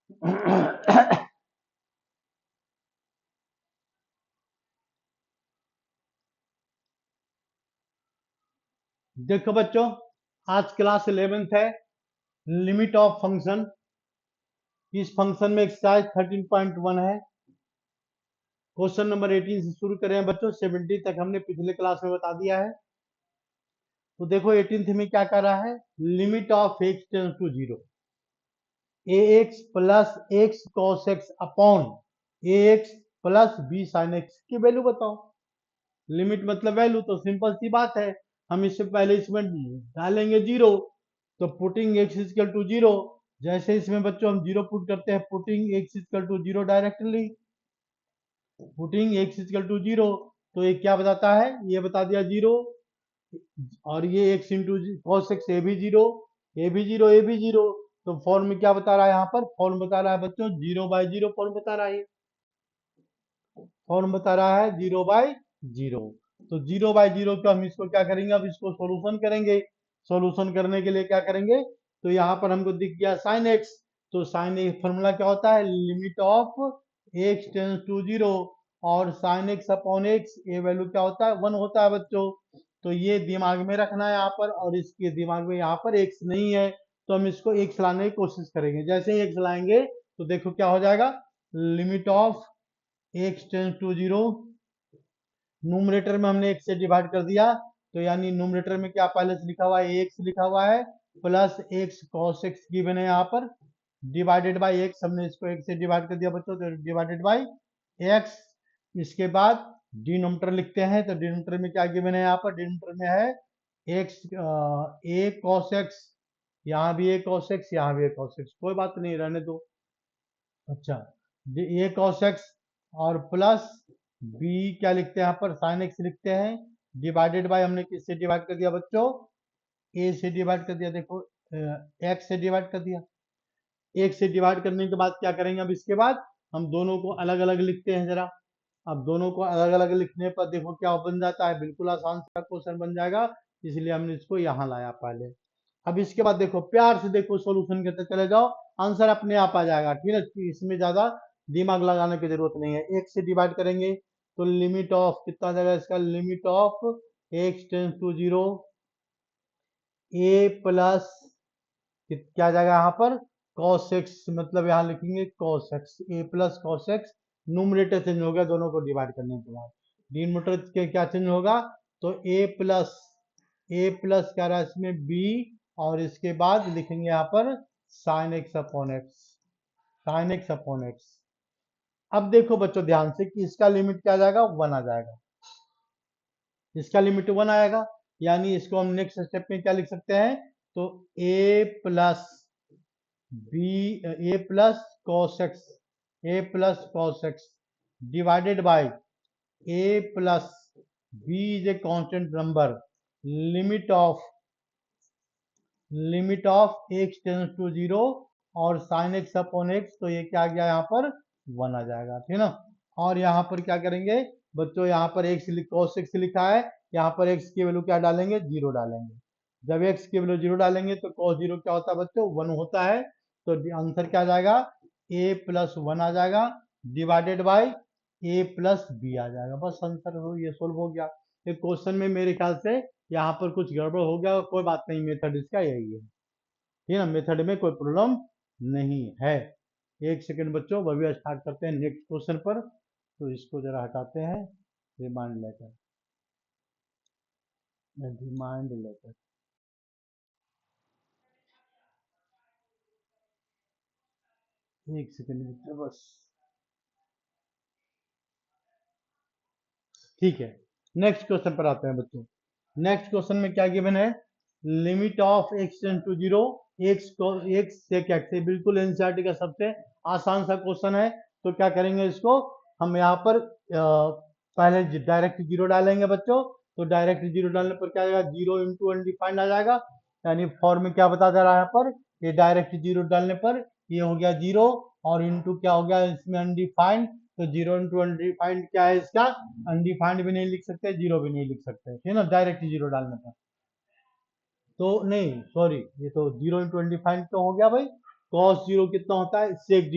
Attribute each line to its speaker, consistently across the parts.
Speaker 1: देखो बच्चों, आज क्लास 11th है। Limit of function. इस फंक्शन में एक्सरसाइज 13.1 है। क्वेश्चन नंबर 18 से शुरू करें बच्चों। 70 तक हमने पिछले क्लास में बता दिया है। तो देखो 18th में क्या कर रहा है, limit of x tends to zero, a x plus x cos x upon a x plus b sine x की वैल्यू बताओ। लिमिट मतलब वैल्यू, तो सिंपल सी बात है, हम इससे पहले इसमें डालेंगे जीरो, तो putting x equal to zero. जैसे इसमें बच्चों हम जीरो पुट करते हैं, putting x equal to zero directly, putting x equal to zero, तो ये क्या बताता है, ये बता दिया जीरो। और ये एक्स इंटू कॉस एक्स, ए भी जीरो, ए भी जीरो, ए भी जीरो। तो फॉर्म में क्या बता रहा है, यहाँ पर फॉर्म बता रहा है बच्चों जीरो बाय जीरो, फॉर्म बता रहा है, फॉर्म बता रहा है जीरो बाय जीरो। तो जीरो बाय जीरो को हम इसको क्या करेंगे, अब इसको सॉल्यूशन करेंगे। सॉल्यूशन करने के लिए क्या करेंगे, तो यहाँ पर हमको दिख गया साइन एक्स, तो साइन एक्स फॉर्मूला क्या होता है, limit of x tends to zero, और साइन एक्स अपॉन एक्स ये वैल्यू क्या होता है, 1 होता है बच्चों। तो ये दिमाग में रखना है यहाँ पर, और इसके दिमाग में यहाँ पर एक्स नहीं है, तो हम इसको एक्स लाने की कोशिश करेंगे। जैसे ही एक्स लाएंगे तो देखो क्या हो जाएगा, limit of x tends to zero, numerator में हमने एक्स से डिवाइड कर दिया, तो यानी न्यूमरेटर में क्या पहले से लिखा हुआ है, एक्स लिखा हुआ है, plus x cos x given है यहाँ पर, डिवाइडेड बाय एक्स, हमने इसको एक्स से डिवाइड कर दिया बच्चों, तो डिवाइडेड बाय एक्स। इसके बाद डिनोमिनेटर लिखते हैं, तो डिनोमिनेटर में क्या गिवन है, यहाँ पर डिनोमिनेटर में है एक्स, ए कॉस एक्स, यहाँ भी ए कॉस एक्स, यहाँ भी ए कॉस एक्स, कोई बात नहीं, रहने दो। अच्छा, ए कॉस एक्स और प्लस बी क्या लिखते हैं यहाँ पर, साइन एक्स लिखते हैं, डिवाइडेड बाय हमने किससे डिवाइड कर दिया बच्चों, ए से डिवाइड कर दिया, देखो एक्स से डिवाइड कर दिया। एक से डिवाइड करने के बाद क्या करेंगे, अब इसके बाद हम दोनों को अलग अलग लिखते हैं जरा। अब दोनों को अलग अलग लिखने पर देखो क्या बन जाता है, बिल्कुल आसान सा क्वेश्चन बन जाएगा, इसलिए हमने इसको यहाँ लाया पहले। अब इसके बाद देखो प्यार से देखो, सॉल्यूशन करते चले जाओ, आंसर अपने आप आ जाएगा, ठीक है, इसमें ज्यादा दिमाग लगाने की जरूरत नहीं है। एक से डिवाइड करेंगे तो लिमिट ऑफ कितना जाएगा इसका, limit of x tends to zero, a plus क्या जाएगा यहाँ पर, cos x, मतलब यहाँ लिखेंगे cos x, a plus cos x, numerator change हो गया दोनों को डिवाइड करने के बाद, डिनोमिनेटर के क्या चेंज होगा, तो a प्लस क्या रहा है इसमें b, और इसके बाद लिखेंगे यहाँ पर sin x upon x, sin x upon x। अब देखो बच्चों ध्यान से कि इसका लिमिट क्या आ जाएगा, 1 आ जाएगा, इसका लिमिट 1 आएगा, यानी इसको हम नेक्स्ट स्टेप में क्या लिख सकते हैं, तो a plus b, a plus cos x, a plus cos x divided by A plus b is a constant number, limit of x tends to zero, और साइन एक्स अपॉन एक्स, तो ये क्या आ गया यहाँ पर 1 आ जाएगा, ठीक ना। और यहाँ पर क्या करेंगे बच्चों, यहाँ पर एक्स कॉस एक्स लिखा है, यहाँ पर एक्स की वैल्यू क्या डालेंगे, जीरो डालेंगे। जब एक्स की वैल्यू जीरो डालेंगे तो कॉस जीरो क्या होता है बच्चों, 1 होता है, तो आंसर क्या आ जाएगा, ए प्लस 1 आ जाएगा, divided by A plus B आ जाएगा, बस आंसर हो ये सोल्व हो गया। ये क्वेश्चन में मेरे ख्याल से यहाँ पर कुछ गड़बड़ हो गया, कोई बात नहीं, मेथड इसका यही है, ठीक है ना, मेथड में कोई प्रॉब्लम नहीं है। एक सेकंड बच्चों, वही स्टार्ट करते हैं नेक्स्ट क्वेश्चन पर, तो इसको जरा हटाते हैं, रिमाइंड लेटर, रिमाइंड लेटर, एक सेकंड बच्चों बस, ठीक है। नेक्स्ट क्वेश्चन पर आते हैं बच्चों। नेक्स्ट क्वेश्चन में क्या गिवन है, limit of x tends to zero, x को एक्स से क्या से, बिल्कुल एनसीईआरटी का सबसे आसान सा क्वेश्चन है। तो क्या करेंगे इसको, हम यहाँ पर पहले डायरेक्ट जीरो डालेंगे बच्चों, तो डायरेक्ट जीरो डालने पर क्या आएगा, जीरो इंटू अनडिफाइंड आ जाएगा, यानी फॉर्म में क्या बता दे रहा है यहाँ पर, ये डायरेक्ट जीरो डालने पर ये हो गया जीरो, और इंटू क्या हो गया इसमें अनडिफाइंड, तो जीरो इंटू अनडिफाइंड क्या है इसका, अनडिफाइंड भी नहीं लिख सकते, जीरो भी नहीं लिख सकते, ठीक है ना, डायरेक्ट जीरो डालने पर। तो नहीं सॉरी, ये तो जीरो इंटू अनडिफाइंड तो हो गया भाई, cos जीरो कितना होता है, sec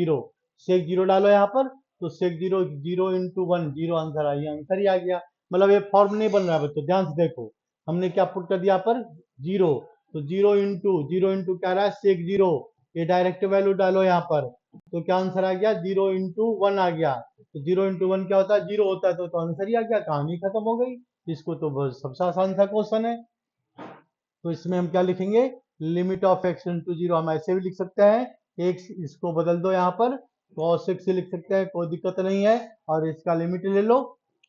Speaker 1: जीरो डालो यहाँ पर, तो sec जीरो 0 × 1 जीरो आंसर आ गया, आंसर ही आ गया। मतलब ये फॉर्म नहीं बन रहा है बच्चों, ध्यान से देखो, हमने क्या पुट कर दिया पर जीरो, तो जीरो इंटू क्या रहा है sec जीरो, ये डायरेक्ट वैल्यू डालो यहाँ पर, तो क्या आंसर आ गया 0 × 1 आ गया। तो 0 × 1 क्या होता है, जीरो होता है, तो आंसर ही आ गया, कहानी खत्म हो गई। इसको तो बस सबसे आसान सा क्वेश्चन है। तो इसमें हम क्या लिखेंगे, limit of x into zero, हम ऐसे भी लिख सकते हैं, x इसको बदल दो यहाँ पर, cos x से लिख सकते हैं, कोई दिक्कत नहीं है, और इसका लिमिट ले लो,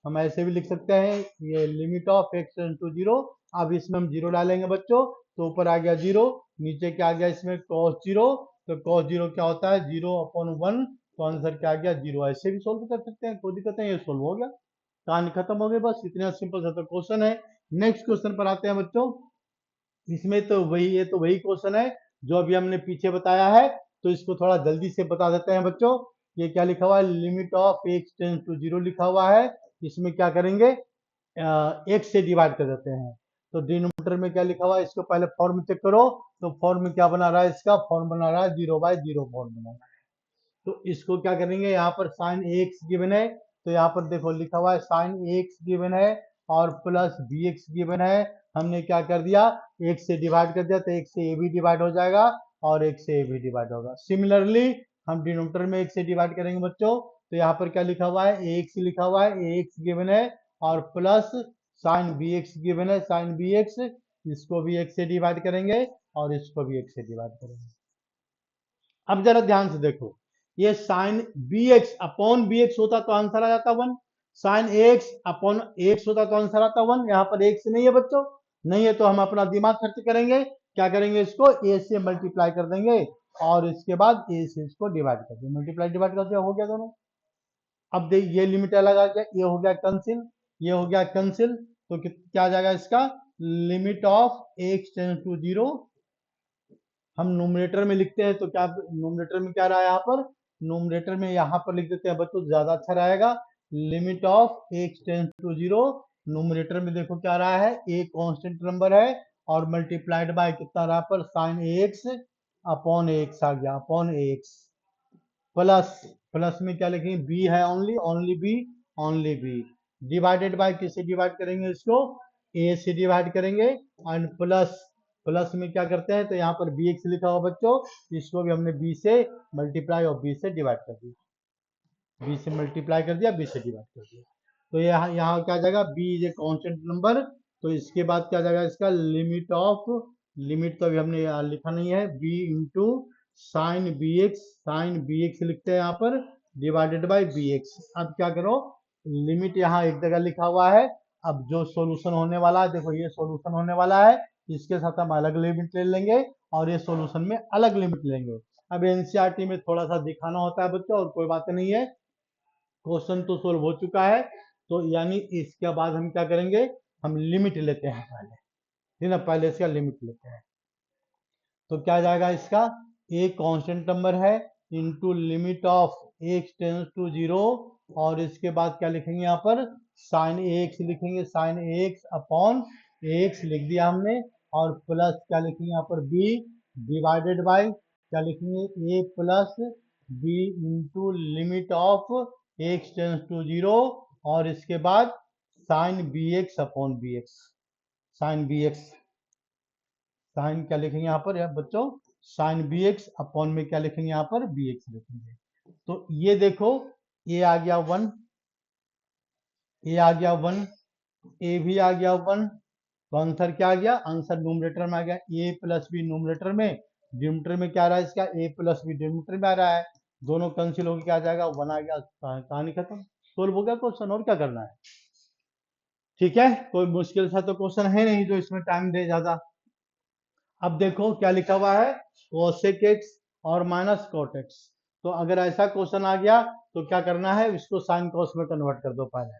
Speaker 1: हम ऐसे भी लिख सकते हैं, ये limit of x into zero. अब इसमें हम जीरो डालेंगे बच्चों, तो ऊपर आ गया जीरो, नीचे क्या आ गया इसमें cos जीरो, तो cos जीरो क्या होता है 0/1, तो आंसर क्या आ गया जीरो। ऐसे भी सोल्व कर सकते हैं, कोई दिक्कत नहीं, ये सोल्व हो गया, कहानी खत्म हो गई, बस इतना सिंपल सा तो क्वेश्चन है। नेक्स्ट क्वेश्चन पर आते हैं बच्चों। इसमें तो वही, ये तो वही क्वेश्चन है जो अभी हमने पीछे बताया है, तो इसको थोड़ा जल्दी से बता देते हैं बच्चों। ये क्या लिखा हुआ है, limit of x tends to zero लिखा हुआ है, इसमें क्या करेंगे, x से डिवाइड कर देते हैं। तो डिनोमिनेटर में क्या लिखा हुआ है, इसको पहले फॉर्म चेक करो, तो फॉर्म में क्या बना रहा है, इसका फॉर्म बना रहा है 0/0 फॉर्म बना रहा है। तो इसको क्या करेंगे, यहाँ पर साइन एक्स गिवन है, तो यहाँ पर देखो लिखा हुआ है साइन एक्स गिवन है और प्लस बी एक्स गिवन है, हमने क्या कर दिया, एक से डिवाइड कर दिया, तो एक से ए भी डिवाइड हो जाएगा और एक से ए भी डिवाइड होगा। सिमिलरली हम डिनोमिनेटर में एक से डिवाइड करेंगे बच्चों, तो यहाँ पर क्या लिखा हुआ है, एक्स लिखा हुआ है, एक्स गिवन है और plus sine B x given है, साइन बी एक्स, इसको भी एक से डिवाइड करेंगे और इसको भी एक से डिवाइड करेंगे। अब जरा ध्यान से देखो, ये sine B x upon B x होता तो आंसर आ जाता 1, साइन एक्स अपॉन एक्स होता तो आंसर आता 1, यहाँ पर एक्स नहीं है बच्चों, नहीं है तो हम अपना दिमाग खर्च करेंगे, क्या करेंगे, इसको ए से मल्टीप्लाई कर देंगे और इसके बाद ए से इसको डिवाइड कर देंगे, मल्टीप्लाई डिवाइड कर दिया, हो गया दोनों। अब देख ये लिमिट अलग आ गया, ये हो गया कैंसिल, ये हो गया कैंसिल, तो क्या आ जाएगा इसका, limit of x tends to zero, हम नोमिनेटर में लिखते हैं तो क्या नोमिनेटर में क्या रहा है यहाँ पर, नोमिनेटर में यहाँ पर लिख देते हैं बच्चों, ज्यादा अच्छा रहेगा, limit of x tends to zero, nominator में देखो क्या रहा है, ए कांस्टेंट नंबर है और मल्टीप्लाइड बाय कितना रहा पर साइन एक्स अपॉन एक्स आ गया, अपॉन एक्स प्लस, प्लस में क्या लिखेंगे, बी है only, only b, only b, divided by किससे डिवाइड करेंगे इसको, ए से डिवाइड करेंगे एंड प्लस, प्लस में क्या करते हैं, तो यहाँ पर बी एक्स लिखा हुआ बच्चों, इसको भी हमने बी से मल्टीप्लाई और बी से डिवाइड कर दिया, बी से मल्टीप्लाई कर दिया, बी से डिवाइड कर दिया, तो यहाँ यहाँ क्या आ जाएगा, b is a constant number, तो इसके बाद क्या आ जाएगा इसका लिमिट ऑफ, लिमिट तो अभी हमने यहाँ लिखा नहीं है, b into sine B x, sine B x लिखते हैं यहाँ पर डिवाइडेड बाई बी एक्स। अब क्या करो, लिमिट यहाँ एक जगह लिखा हुआ है, अब जो सॉल्यूशन होने वाला है, देखो ये सॉल्यूशन होने वाला है, इसके साथ हम अलग लिमिट ले लेंगे और ये सॉल्यूशन में अलग लिमिट लेंगे। अब एनसीईआरटी में थोड़ा सा दिखाना होता है बच्चों, और कोई बात नहीं है, क्वेश्चन तो सोल्व हो चुका है, तो यानी इसके बाद हम क्या करेंगे, हम लिमिट लेते हैं पहले, ठीक है, पहले इसका लिमिट लेते हैं, तो क्या जाएगा इसका, ए कांस्टेंट नंबर है into limit of x tends to zero, और इसके बाद क्या लिखेंगे यहाँ पर साइन एक्स लिखेंगे, साइन एक्स अपॉन एक्स लिख दिया हमने, और प्लस क्या लिखेंगे यहाँ पर बी डिवाइडेड बाय क्या लिखेंगे, A plus B into limit of x tends to zero, और इसके बाद sine B x upon B x, sine B x, sine क्या लिखेंगे यहाँ पर यार बच्चों, साइन बी एक्स अपॉन में क्या लिखेंगे यहाँ पर बी एक्स लिखेंगे, तो ये देखो ये आ गया 1, ये आ गया 1, ए भी आ गया 1, तो आंसर क्या आ गया, आंसर न्यूमरेटर में आ गया, ए प्लस बी न्यूमरेटर में, डिनोमिनेटर में क्या आ रहा है इसका, ए प्लस बी डिनोमिनेटर में आ रहा है, दोनों कैंसिल होकर क्या आ जाएगा 1 आ गया, कहानी खत्म, सोल्व हो गया क्वेश्चन, और क्या करना है, ठीक है, कोई मुश्किल सा तो क्वेश्चन है नहीं जो इसमें टाइम दे ज्यादा। अब देखो क्या लिखा हुआ है, कोसेक एक्स और माइनस कोट एक्स, तो अगर ऐसा क्वेश्चन आ गया तो क्या करना है, इसको साइन कॉस में कन्वर्ट कर दो पहले,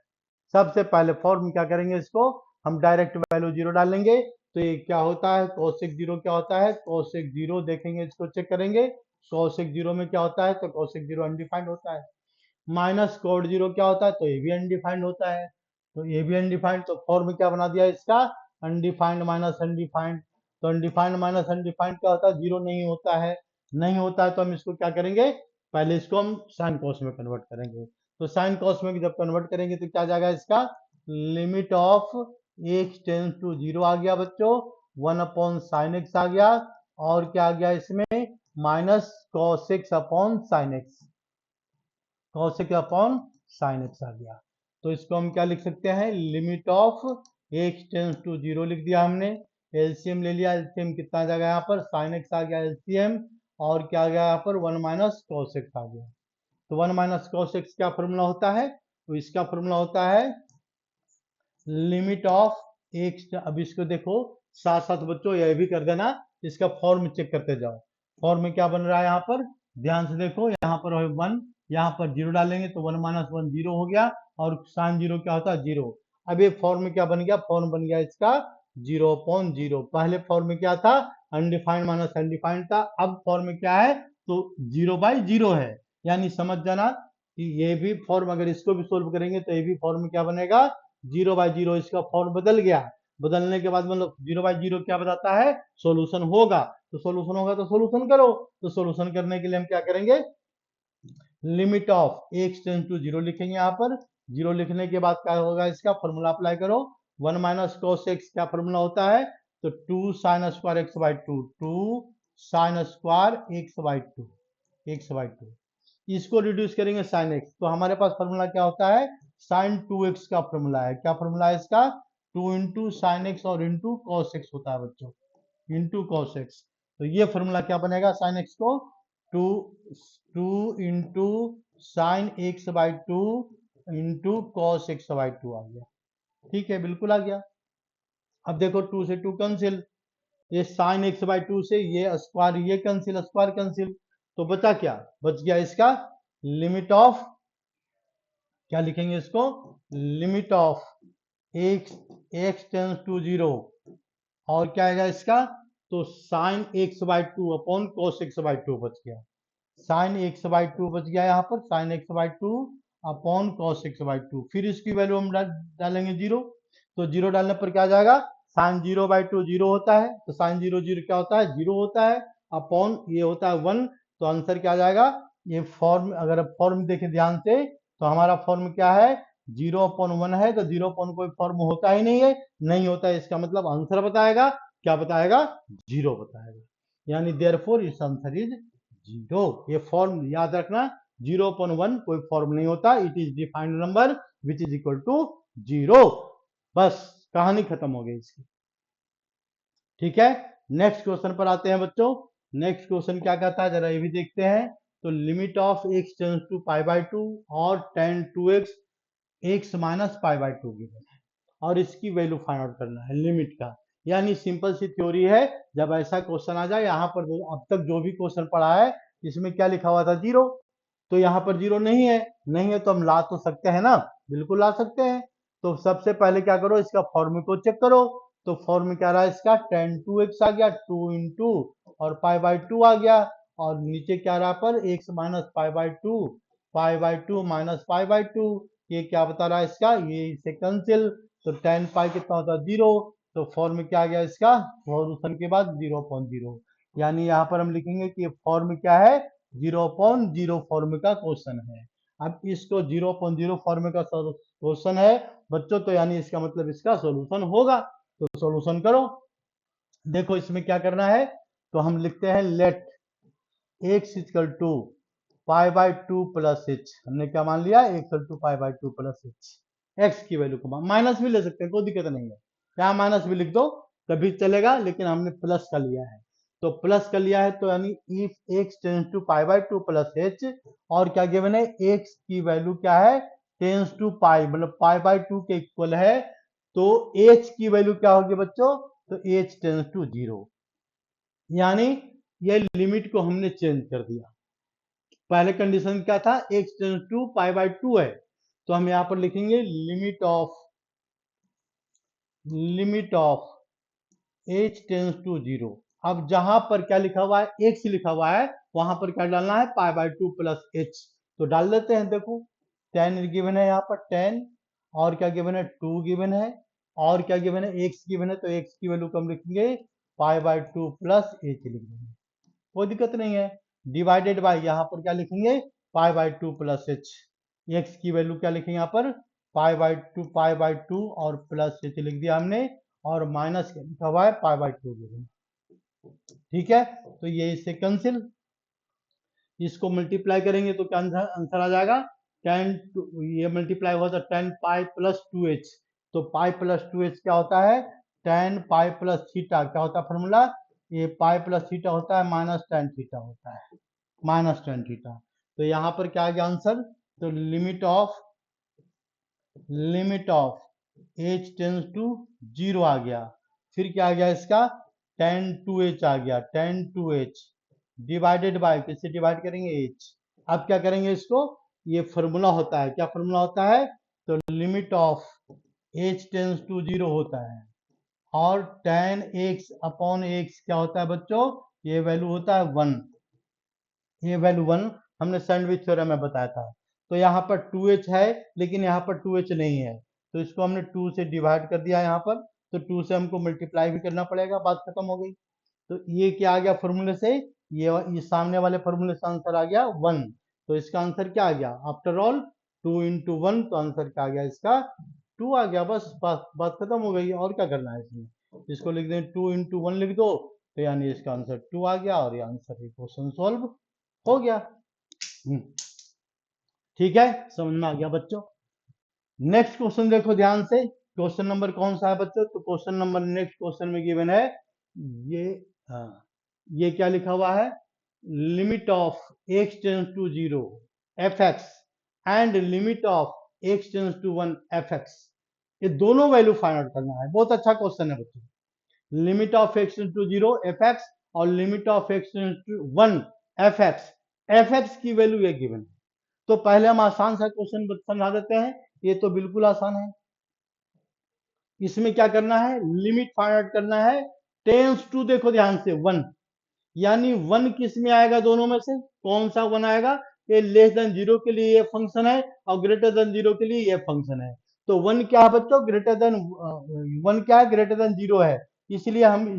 Speaker 1: सबसे पहले फॉर्म क्या करेंगे, इसको हम डायरेक्ट वैल्यू जीरो डालेंगे, तो ये क्या होता है, कोसेक जीरो क्या होता है, कोसेक जीरो देखेंगे, इसको चेक करेंगे, कोसेक जीरो में क्या होता है, तो कोसेक जीरो अनडिफाइंड होता है, माइनस कोड जीरो क्या होता है, तो ये भी अनडिफाइंड होता है, तो ये भी अनडिफाइंड, तो फॉर्म क्या बना दिया इसका, अनडिफाइंड माइनस अनडिफाइंड, तो अनडिफाइंड माइनस अनडिफाइंड क्या होता है, जीरो नहीं होता है, नहीं होता है तो हम इसको क्या करेंगे, पहले इसको हम साइन कॉस में कन्वर्ट करेंगे। तो साइन कॉस में जब कन्वर्ट करेंगे तो क्या आ जाएगा इसका, limit of x tends to 0 आ गया बच्चों, 1/sin x आ गया, और क्या आ गया इसमें, minus cos x upon sine x, cos x upon sine x आ गया। तो इसको हम क्या लिख सकते हैं, limit of x tends to 0 लिख दिया हमने, एलसीएम ले लिया, एलसीएम कितना आ जाएगा यहाँ पर, साइन एक्स आ गया एलसीएम, और क्या आ गया यहाँ पर 1 माइनस कॉस एक्स आ गया। तो 1 माइनस कॉस एक्स क्या फॉर्मूला होता है, तो इसका फॉर्मूला होता है लिमिट ऑफ एक्स। अब इसको देखो साथ साथ बच्चों यह भी कर देना, इसका फॉर्म चेक करते जाओ, फॉर्म में क्या बन रहा है यहाँ पर, ध्यान से देखो, यहाँ पर है 1, यहाँ पर 0 डालेंगे तो 1 माइनस 1 0 हो गया, और साइन 0 क्या होता है 0। अब ये फॉर्म में क्या बन गया, फॉर्म बन गया इसका 0/0। पहले फॉर्म में क्या था, अनडिफाइंड माइनस अनडिफाइंड था, अब फॉर्म में क्या है, तो 0/0 है। यानी समझ जाना कि ये भी फॉर्म, अगर इसको भी सोल्व करेंगे तो ये भी फॉर्म क्या बनेगा, 0/0। इसका फॉर्म बदल गया, बदलने के बाद मतलब 0/0 क्या बताता है, सॉल्यूशन होगा। तो सॉल्यूशन होगा तो सॉल्यूशन करो। तो सॉल्यूशन करने के लिए हम क्या करेंगे, limit of x tends to 0 लिखेंगे, यहाँ पर 0 लिखने के बाद क्या होगा, इसका फॉर्मूला अप्लाई करो, 1 माइनस कॉस एक्स क्या फॉर्मूला होता है, तो 2 sine square x by 2, 2 sine square x/2। इसको रिड्यूस करेंगे साइन एक्स, तो हमारे पास फॉर्मूला क्या होता है, साइन 2x का फॉर्मूला है। क्या फॉर्मूला है इसका, 2 इंटू साइन एक्स और इंटू कॉस एक्स होता है बच्चों, इंटू कॉस एक्स। तो ये फॉर्मूला क्या बनेगा, साइन एक्स को 2 2 into sine x by 2 into cos x by 2 आ गया। ठीक है, बिल्कुल आ गया। अब देखो 2 से 2 कैंसिल, ये साइन एक्स बाई 2 से ये स्क्वायर, ये कैंसिल, स्क्वायर कैंसिल, तो बचा क्या, बच गया इसका लिमिट ऑफ, क्या लिखेंगे इसको, limit of x tends to 0, और क्या आएगा इसका, तो sine x by 2 upon cos x by 2 बच गया, साइन एक्स बाई 2 बच गया यहाँ पर, sine x by 2 upon cos x by 2। फिर इसकी वैल्यू हम डालेंगे 0, तो 0 डालने पर क्या आ जाएगा, साइन 0/2 0 होता है, तो साइन 0 0 क्या होता है, 0 होता है, अपॉन ये होता है 1। तो आंसर क्या आ जाएगा, ये फॉर्म, अगर फॉर्म देखें ध्यान से, तो हमारा फॉर्म क्या है, 0/1 है, तो 0 कोई फॉर्म होता ही नहीं है, नहीं होता है, इसका मतलब आंसर बताएगा, क्या बताएगा, 0 बताएगा। यानी देयरफॉर इस आंसर इज 0। ये फॉर्म याद रखना, 0/1 कोई फॉर्म नहीं होता, it is defined number which is equal to 0। बस कहानी खत्म हो गई इसकी। ठीक है, नेक्स्ट क्वेश्चन पर आते हैं बच्चों। नेक्स्ट क्वेश्चन क्या कहता है, जरा ये भी देखते हैं। तो limit of x tends to π/2 और tan 2x x minus π/2 given है, और इसकी वैल्यू फाइंड आउट करना है लिमिट का। यानी सिंपल सी थ्योरी है, जब ऐसा क्वेश्चन आ जाए, यहाँ पर अब तक जो भी क्वेश्चन पढ़ा है इसमें क्या लिखा हुआ था, 0, तो यहाँ पर 0 नहीं है, नहीं है तो हम ला तो सकते हैं ना, बिल्कुल ला सकते हैं। तो सबसे पहले क्या करो, इसका फॉर्म को चेक करो। तो फॉर्म क्या रहा है इसका, tan 2x आ गया, 2 इंटू और π/2 आ गया, और नीचे क्या रहा पर x माइनस π/2 माइनस π/2, ये क्या बता रहा है इसका, ये इसे कैंसिल, तो tan पाई कितना होता है, 0। तो फॉर्म क्या आ गया इसका, सॉल्यूशन के बाद 0/0। यानी यहाँ पर हम लिखेंगे कि फॉर्म क्या है, 0/0 फॉर्म का क्वेश्चन है। अब इसको 0/0 फॉर्म का क्वेश्चन है बच्चों, तो यानी इसका मतलब इसका सॉल्यूशन होगा। तो सॉल्यूशन करो, देखो इसमें क्या करना है, तो हम लिखते हैं let x equal to π/2 plus h। हमने क्या मान लिया, x equal to π/2 plus h, x की वैल्यू को माइनस भी ले सकते हैं, कोई दिक्कत नहीं है, यहाँ माइनस भी लिख दो तभी चलेगा, लेकिन हमने प्लस का लिया है। तो प्लस का लिया है, तो यानी if x tends to π/2 plus h, और क्या गिवन है, x की वैल्यू क्या है, टेंस टू पाई, मतलब π/2 के इक्वल है, तो h की वैल्यू क्या होगी बच्चों, तो h टेंस टू 0। यानी ये लिमिट को हमने चेंज कर दिया। पहले कंडीशन क्या था, x टेंस टू π/2 है, तो हम यहां पर लिखेंगे limit of h tends to 0। अब जहां पर क्या लिखा हुआ है, x लिखा हुआ है, वहां पर क्या डालना है, π/2 प्लस h। तो डाल देते हैं, देखो tan गिवन है यहाँ पर 10, और क्या गिवन है, 2 गिवन है, और क्या गिवन है, x गिवन है, तो x की वैल्यू कम लिखेंगे π/2 प्लस h लिख देंगे, कोई दिक्कत नहीं है। डिवाइडेड बाय यहाँ पर क्या लिखेंगे pi by 2 plus H. X की वैल्यू क्या लिखेंगे यहाँ पर पाई बाय 2 और प्लस एच लिख दिया हमने, और माइनस क्या लिखा हुआ है पाई बाय 2 लिखेंगे। ठीक है, तो ये इससे कैंसिल, इसको मल्टीप्लाई करेंगे तो क्या आंसर आ जाएगा 10, ये मल्टीप्लाई हुआ तो 10 पाई प्लस 2h। तो पाई प्लस 2h क्या होता है 10 पाई प्लस थीटा, क्या होता है फॉर्मूला, ये पाई प्लस थीटा होता है माइनस टेन थीटा होता है, माइनस टेन थीटा। तो यहाँ पर क्या आ गया आंसर, तो limit of h tends to 0 आ गया। फिर क्या आ गया इसका 10 2h आ गया, 10 2h डिवाइडेड बाय, किससे डिवाइड करेंगे h। अब क्या करेंगे इसको, ये फॉर्मूला होता है, क्या फॉर्मूला होता है, तो limit of h tends to 0 होता है, और tan x अपॉन x क्या होता है बच्चों, ये वैल्यू होता है 1, ये वैल्यू 1 हमने सैंडविच थ्योरम में बताया था। तो यहाँ पर 2h है लेकिन यहाँ पर 2h नहीं है, तो इसको हमने 2 से डिवाइड कर दिया यहाँ पर, तो 2 से हमको मल्टीप्लाई भी करना पड़ेगा, बात खत्म हो गई। तो ये क्या आ गया फॉर्मूले से, ये सामने वाले फॉर्मूले से आंसर आ गया 1। तो इसका आंसर क्या आ गया, आफ्टर ऑल 2 इंटू 1, तो आंसर क्या आ गया इसका 2 आ गया। बस बात खत्म हो गई, और क्या करना है इसमें, इसको लिख दें 2 इंटू 1 लिख दो, तो यानी इसका आंसर 2 आ गया, और ये आंसर क्वेश्चन सॉल्व हो गया। ठीक है, समझ में आ गया बच्चों। नेक्स्ट क्वेश्चन देखो ध्यान से, क्वेश्चन नंबर कौन सा है बच्चों, तो क्वेश्चन नंबर नेक्स्ट क्वेश्चन में गिवन है ये, हाँ, ये क्या लिखा हुआ है, limit of x tends to 0 fx and limit of x tends to 1 fx, ये दोनों वैल्यू फाइंड आउट करना है। बहुत अच्छा क्वेश्चन है बच्चों, limit of x tends to 0 fx और limit of x tends to 1 fx, fx की वैल्यू ये गिवन है। तो पहले हम आसान सा क्वेश्चन समझा देते हैं, ये तो बिल्कुल आसान है। इसमें क्या करना है, लिमिट फाइंड आउट करना है, टेंस टू देखो ध्यान से 1, यानी 1 किस में आएगा, दोनों में से कौन सा 1 आएगा, ये लेस देन 0 के लिए ये फंक्शन है और ग्रेटर देन 0 के लिए ये फंक्शन है। तो 1 क्या है बच्चों, ग्रेटर देन 1 क्या है, ग्रेटर देन 0 है, इसलिए हम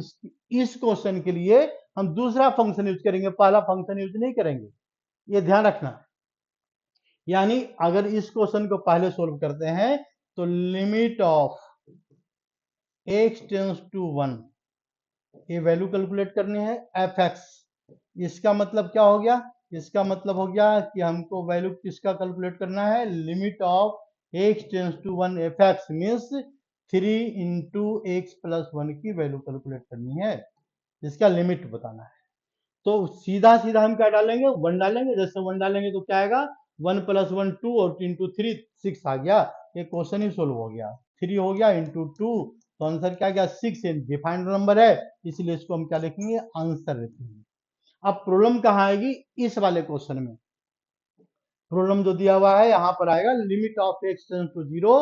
Speaker 1: इस क्वेश्चन के लिए हम दूसरा फंक्शन यूज करेंगे, पहला फंक्शन यूज नहीं करेंगे, ये ध्यान रखना। यानी अगर इस क्वेश्चन को पहले सोल्व करते हैं तो limit of x tends to 1, ये वैल्यू कैलकुलेट करनी है fx, इसका मतलब क्या हो गया, इसका मतलब हो गया कि हमको वैल्यू किसका कैलकुलेट करना है, limit of x tends to 1 fx means 3 into x plus 1 की वैल्यू कैलकुलेट करनी है, इसका लिमिट बताना है। तो सीधा सीधा हम क्या डालेंगे, 1 डालेंगे, जैसे 1 डालेंगे तो क्या आएगा 1 प्लस 1 2 और इंटू 3 6 आ गया, ये क्वेश्चन ही सोल्व हो गया। 3 हो गया इंटू 2, तो आंसर क्या गया 6, डिफाइंड नंबर है, इसलिए इसको हम क्या लिखेंगे आंसर लिखेंगे। अब प्रॉब्लम कहाँ आएगी, इस वाले क्वेश्चन में प्रॉब्लम जो दिया हुआ है यहाँ पर आएगा limit of x tends to 0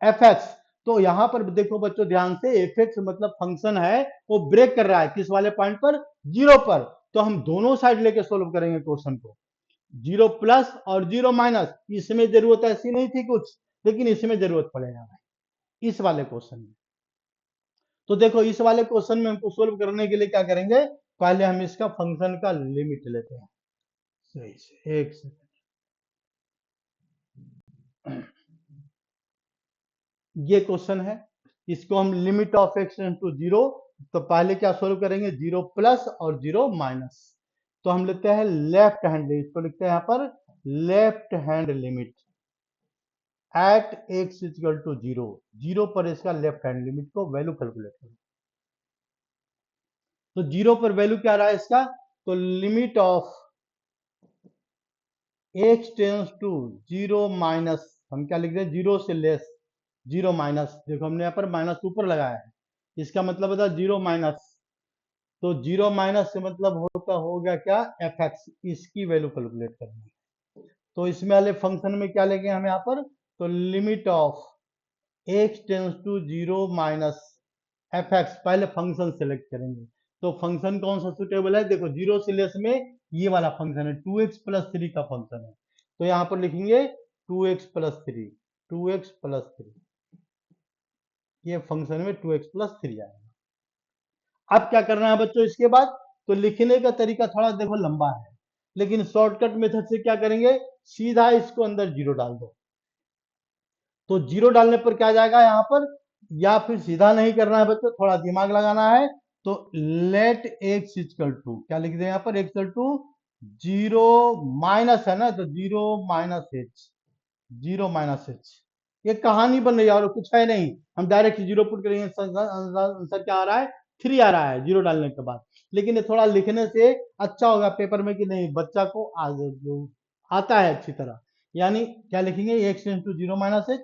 Speaker 1: fx। तो यहाँ पर देखो बच्चों ध्यान से, fx मतलब फंक्शन है वो ब्रेक कर रहा है किस वाले पॉइंट पर, 0 पर। तो हम दोनों साइड लेके सोल्व करेंगे क्वेश्चन को, 0 प्लस और 0 माइनस, इसमें जरूरत ऐसी नहीं थी कुछ, लेकिन इसमें जरूरत पड़ेगा इस वाले क्वेश्चन में। तो देखो इस वाले क्वेश्चन में हमको सोल्व करने के लिए क्या करेंगे, पहले हम इसका फंक्शन का लिमिट लेते हैं। सही से एक सेकंड, ये क्वेश्चन है, इसको हम limit of x tends to 0, तो पहले क्या सोल्व करेंगे 0 प्लस और 0 माइनस, तो हम लेते हैं लेफ्ट हैंड, इसको लिखते हैं यहाँ पर left hand limit at x equal to 0, 0 पर इसका लेफ्ट हैंड लिमिट को वैल्यू कैलकुलेट करें। तो 0 पर वैल्यू क्या रहा है इसका, तो limit of x tends to 0 minus, हम क्या लिख रहे हैं 0 से लेस, 0 माइनस, देखो हमने यहाँ पर माइनस ऊपर लगाया है, इसका मतलब होता है 0 माइनस, तो 0 माइनस से मतलब होता हो गया क्या fx, इसकी वैल्यू कैलकुलेट करनी है। तो इसमें वाले फंक्शन में क्या लेंगे हम यहाँ पर, तो limit of x tends to 0 minus fx, पहले फंक्शन सेलेक्ट करेंगे। तो फंक्शन कौन सा सुटेबल है, देखो 0 से लेस में ये वाला फंक्शन है 2x प्लस 3 का फंक्शन है, तो यहाँ पर लिखेंगे 2x प्लस 3, 2x प्लस 3, ये फंक्शन में 2x प्लस 3 आएगा। अब क्या करना है बच्चों इसके बाद, तो लिखने का तरीका थोड़ा देखो लंबा है, लेकिन शॉर्टकट मेथड से क्या करेंगे, सीधा इसको अंदर जीरो डाल दो। तो जीरो डालने पर क्या जाएगा यहाँ पर, या फिर सीधा नहीं करना है बच्चों, थोड़ा दिमाग लगाना है। तो लेट एक्स इक्वल टू क्या लिख दें यहाँ पर, x equal to zero minus है ना, तो zero minus h, zero minus h. ये कहानी बन रही है और कुछ है नहीं, हम डायरेक्ट जीरो पुट करेंगे, आंसर क्या आ रहा है, 3 आ रहा है जीरो डालने के बाद। लेकिन ये थोड़ा लिखने से अच्छा होगा पेपर में कि नहीं, बच्चा को आता है अच्छी तरह। यानी क्या लिखेंगे, x tends to zero minus h,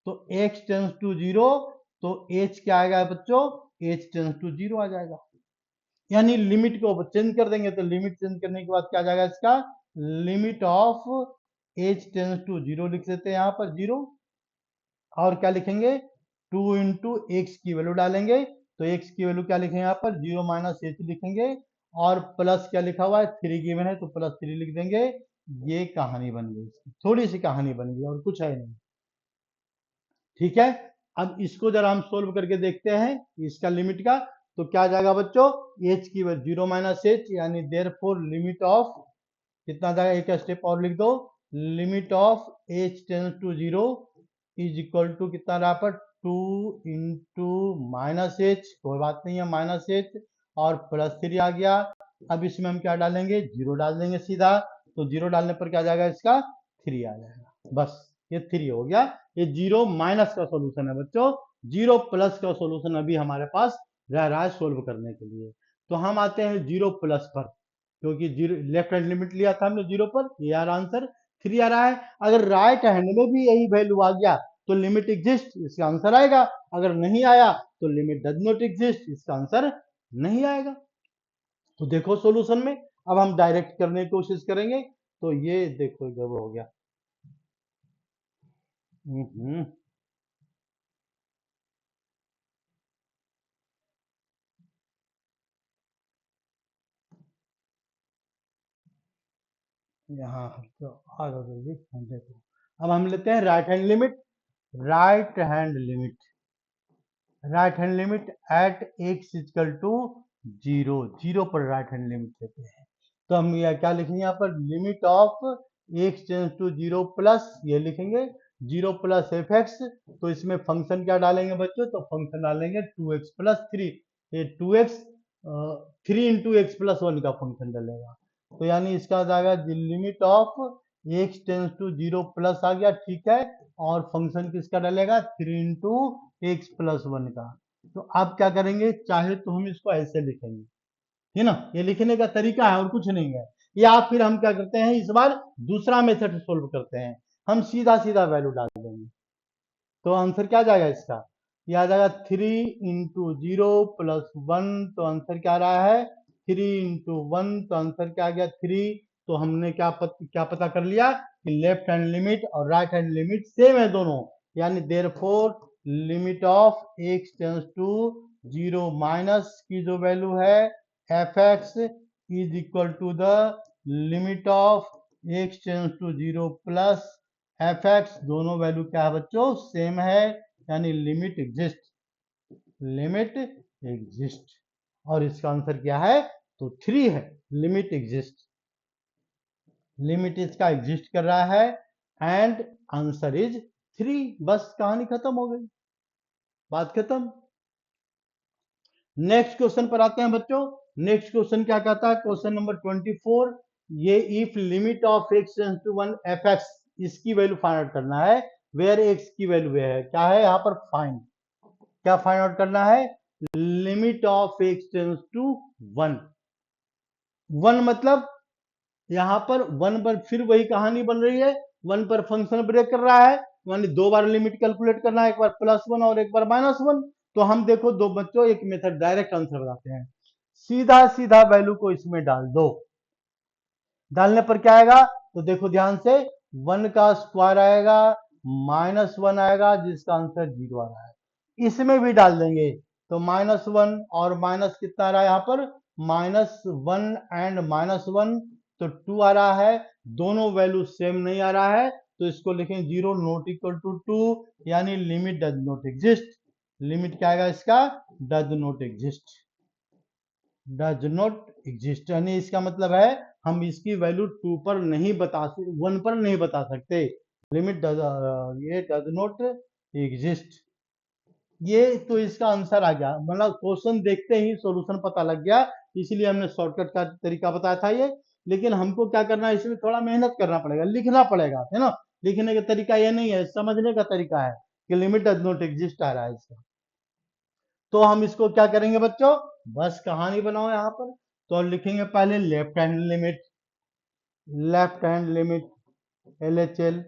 Speaker 1: तो एक्स टेंस टू जीरो, तो एच क्या आएगा बच्चों, एच टेंस टू जीरो आ जाएगा। यानी लिमिट को चेंज कर देंगे, तो लिमिट चेंज करने के बाद क्या आ जाएगा इसका, limit of h tends to zero लिख देते हैं यहाँ पर जीरो, और क्या लिखेंगे, 2 इंटू एक्स की वैल्यू डालेंगे, तो एक्स की वैल्यू क्या लिखेंगे यहाँ पर, जीरो माइनस एच लिखेंगे, और प्लस क्या लिखा हुआ है, 3 गिवन है तो प्लस 3 लिख देंगे। ये कहानी बन गई, थोड़ी सी कहानी बन गई और कुछ है नहीं। ठीक है, अब इसको जरा हम सोल्व करके देखते हैं इसका लिमिट का, तो क्या जाएगा बच्चों, एच की वैल्यू जीरो माइनस एच, यानी देयरफॉर लिमिट ऑफ कितना जाएगा, एक स्टेप और लिख दो, limit of h tends to zero is equal to कितना रहा पर, 2 इंटू माइनस एच, कोई बात नहीं है माइनस एच, और प्लस 3 आ गया। अब इसमें हम क्या डालेंगे, जीरो डाल देंगे सीधा, तो जीरो डालने पर क्या जाएगा इसका, 3 आ जाएगा, बस ये 3 हो गया। ये जीरो माइनस का सॉल्यूशन है बच्चों, जीरो प्लस का सॉल्यूशन अभी हमारे पास रह रहा है सोल्व करने के लिए। तो हम आते हैं जीरो प्लस पर, क्योंकि जीरो लेफ्ट हैंड लिमिट लिया था हमने जीरो पर, ये यार आंसर 3 आ रहा है। अगर राइट हैंड में भी यही वैल्यू आ गया तो लिमिट एग्जिस्ट, इसका आंसर आएगा। अगर नहीं आया तो लिमिट डज नॉट एग्जिस्ट, इसका आंसर नहीं आएगा। तो देखो सॉल्यूशन में, अब हम डायरेक्ट करने की कोशिश करेंगे। तो ये देखो जब हो गया, हम्म, यहाँ तो आ जाओ जल्दी, हम देखो। अब हम लेते हैं right hand limit, right hand limit, right hand limit at x equal to zero, zero पर राइट हैंड लिमिट लेते हैं। तो हम ये क्या लिखेंगे यहाँ पर, limit of x tends to zero plus, ये लिखेंगे जीरो प्लस एफ एक्स। तो इसमें फंक्शन क्या डालेंगे बच्चों, तो फंक्शन डालेंगे 2x प्लस 3, ये 2x 3 इंटू एक्स प्लस 1 का फंक्शन डालेगा। तो यानी इसका आ जाएगा limit of x tends to zero plus आ गया, ठीक है, और फंक्शन किसका डालेगा, 3 इंटू एक्स प्लस 1 का। तो अब क्या करेंगे, चाहे तो हम इसको ऐसे लिखेंगे, है ना, ये लिखने का तरीका है और कुछ नहीं है। या फिर हम क्या करते हैं, इस बार दूसरा मेथड सोल्व करते हैं, हम सीधा सीधा वैल्यू डाल देंगे। तो आंसर क्या जाएगा इसका, ये आ जाएगा 3 इंटू जीरो प्लस 1, तो आंसर क्या आ रहा है, 3 इंटू 1, तो आंसर क्या आ गया 3। तो हमने क्या पता कर लिया कि लेफ्ट हैंड लिमिट और राइट हैंड लिमिट सेम है दोनों, यानी therefore limit of x tends to zero minus की जो वैल्यू है f x is equal to the limit of x tends to zero plus f x, दोनों value क्या है बच्चों, सेम है, यानी लिमिट एग्जिस्ट, लिमिट एग्जिस्ट। और इसका आंसर क्या है, तो 3 है, लिमिट एग्जिस्ट, लिमिट इसका एग्जिस्ट कर रहा है, एंड आंसर इज 3। बस कहानी खत्म हो गई, बात खत्म। नेक्स्ट क्वेश्चन पर आते हैं बच्चों। नेक्स्ट क्वेश्चन क्या कहता है, क्वेश्चन नंबर 24, ये if limit of x tends to 1 f x, इसकी वैल्यू फाइंड आउट करना है, वेयर एक्स की वैल्यू है क्या है यहाँ पर, फाइंड, क्या फाइंड आउट करना है, limit of x tends to 1, 1 मतलब यहाँ पर 1 पर फिर वही कहानी बन रही है, 1 पर फंक्शन ब्रेक कर रहा है, यानी 2 बार लिमिट कैलकुलेट करना है, एक बार +1 और एक बार -1। तो हम देखो दो बच्चों, एक मेथड डायरेक्ट आंसर बताते हैं, सीधा सीधा वैल्यू को इसमें डाल दो, डालने पर क्या आएगा, तो देखो ध्यान से, 1 का स्क्वायर आएगा, -1 आएगा, जिसका आंसर 0 आ रहा है। इसमें भी डाल देंगे, तो -1 और माइनस कितना आ रहा है यहाँ पर, -1 एंड -1, तो 2 आ रहा है, दोनों वैल्यू सेम नहीं आ रहा है, तो इसको लिखें 0 नॉट इक्वल टू 2, यानी limit does not exist, limit क्या आएगा इसका, does not exist, does not exist, यानी इसका मतलब है हम इसकी वैल्यू 2 पर नहीं बता सकते, 1 पर नहीं बता सकते। लिमिट ये डज नॉट एग्जिस्ट, ये तो इसका आंसर आ गया, मतलब क्वेश्चन देखते ही सॉल्यूशन पता लग गया, इसलिए हमने शॉर्टकट का तरीका बताया था ये। लेकिन हमको क्या करना है, इसमें थोड़ा मेहनत करना पड़ेगा, लिखना पड़ेगा, है ना। लिखने का तरीका ये नहीं है, समझने का तरीका है कि लिमिट डज नॉट एग्जिस्ट आ रहा है इसका। तो हम इसको क्या करेंगे बच्चों, बस कहानी बनाओ यहाँ पर। तो लिखेंगे पहले left hand limit, left hand limit LHL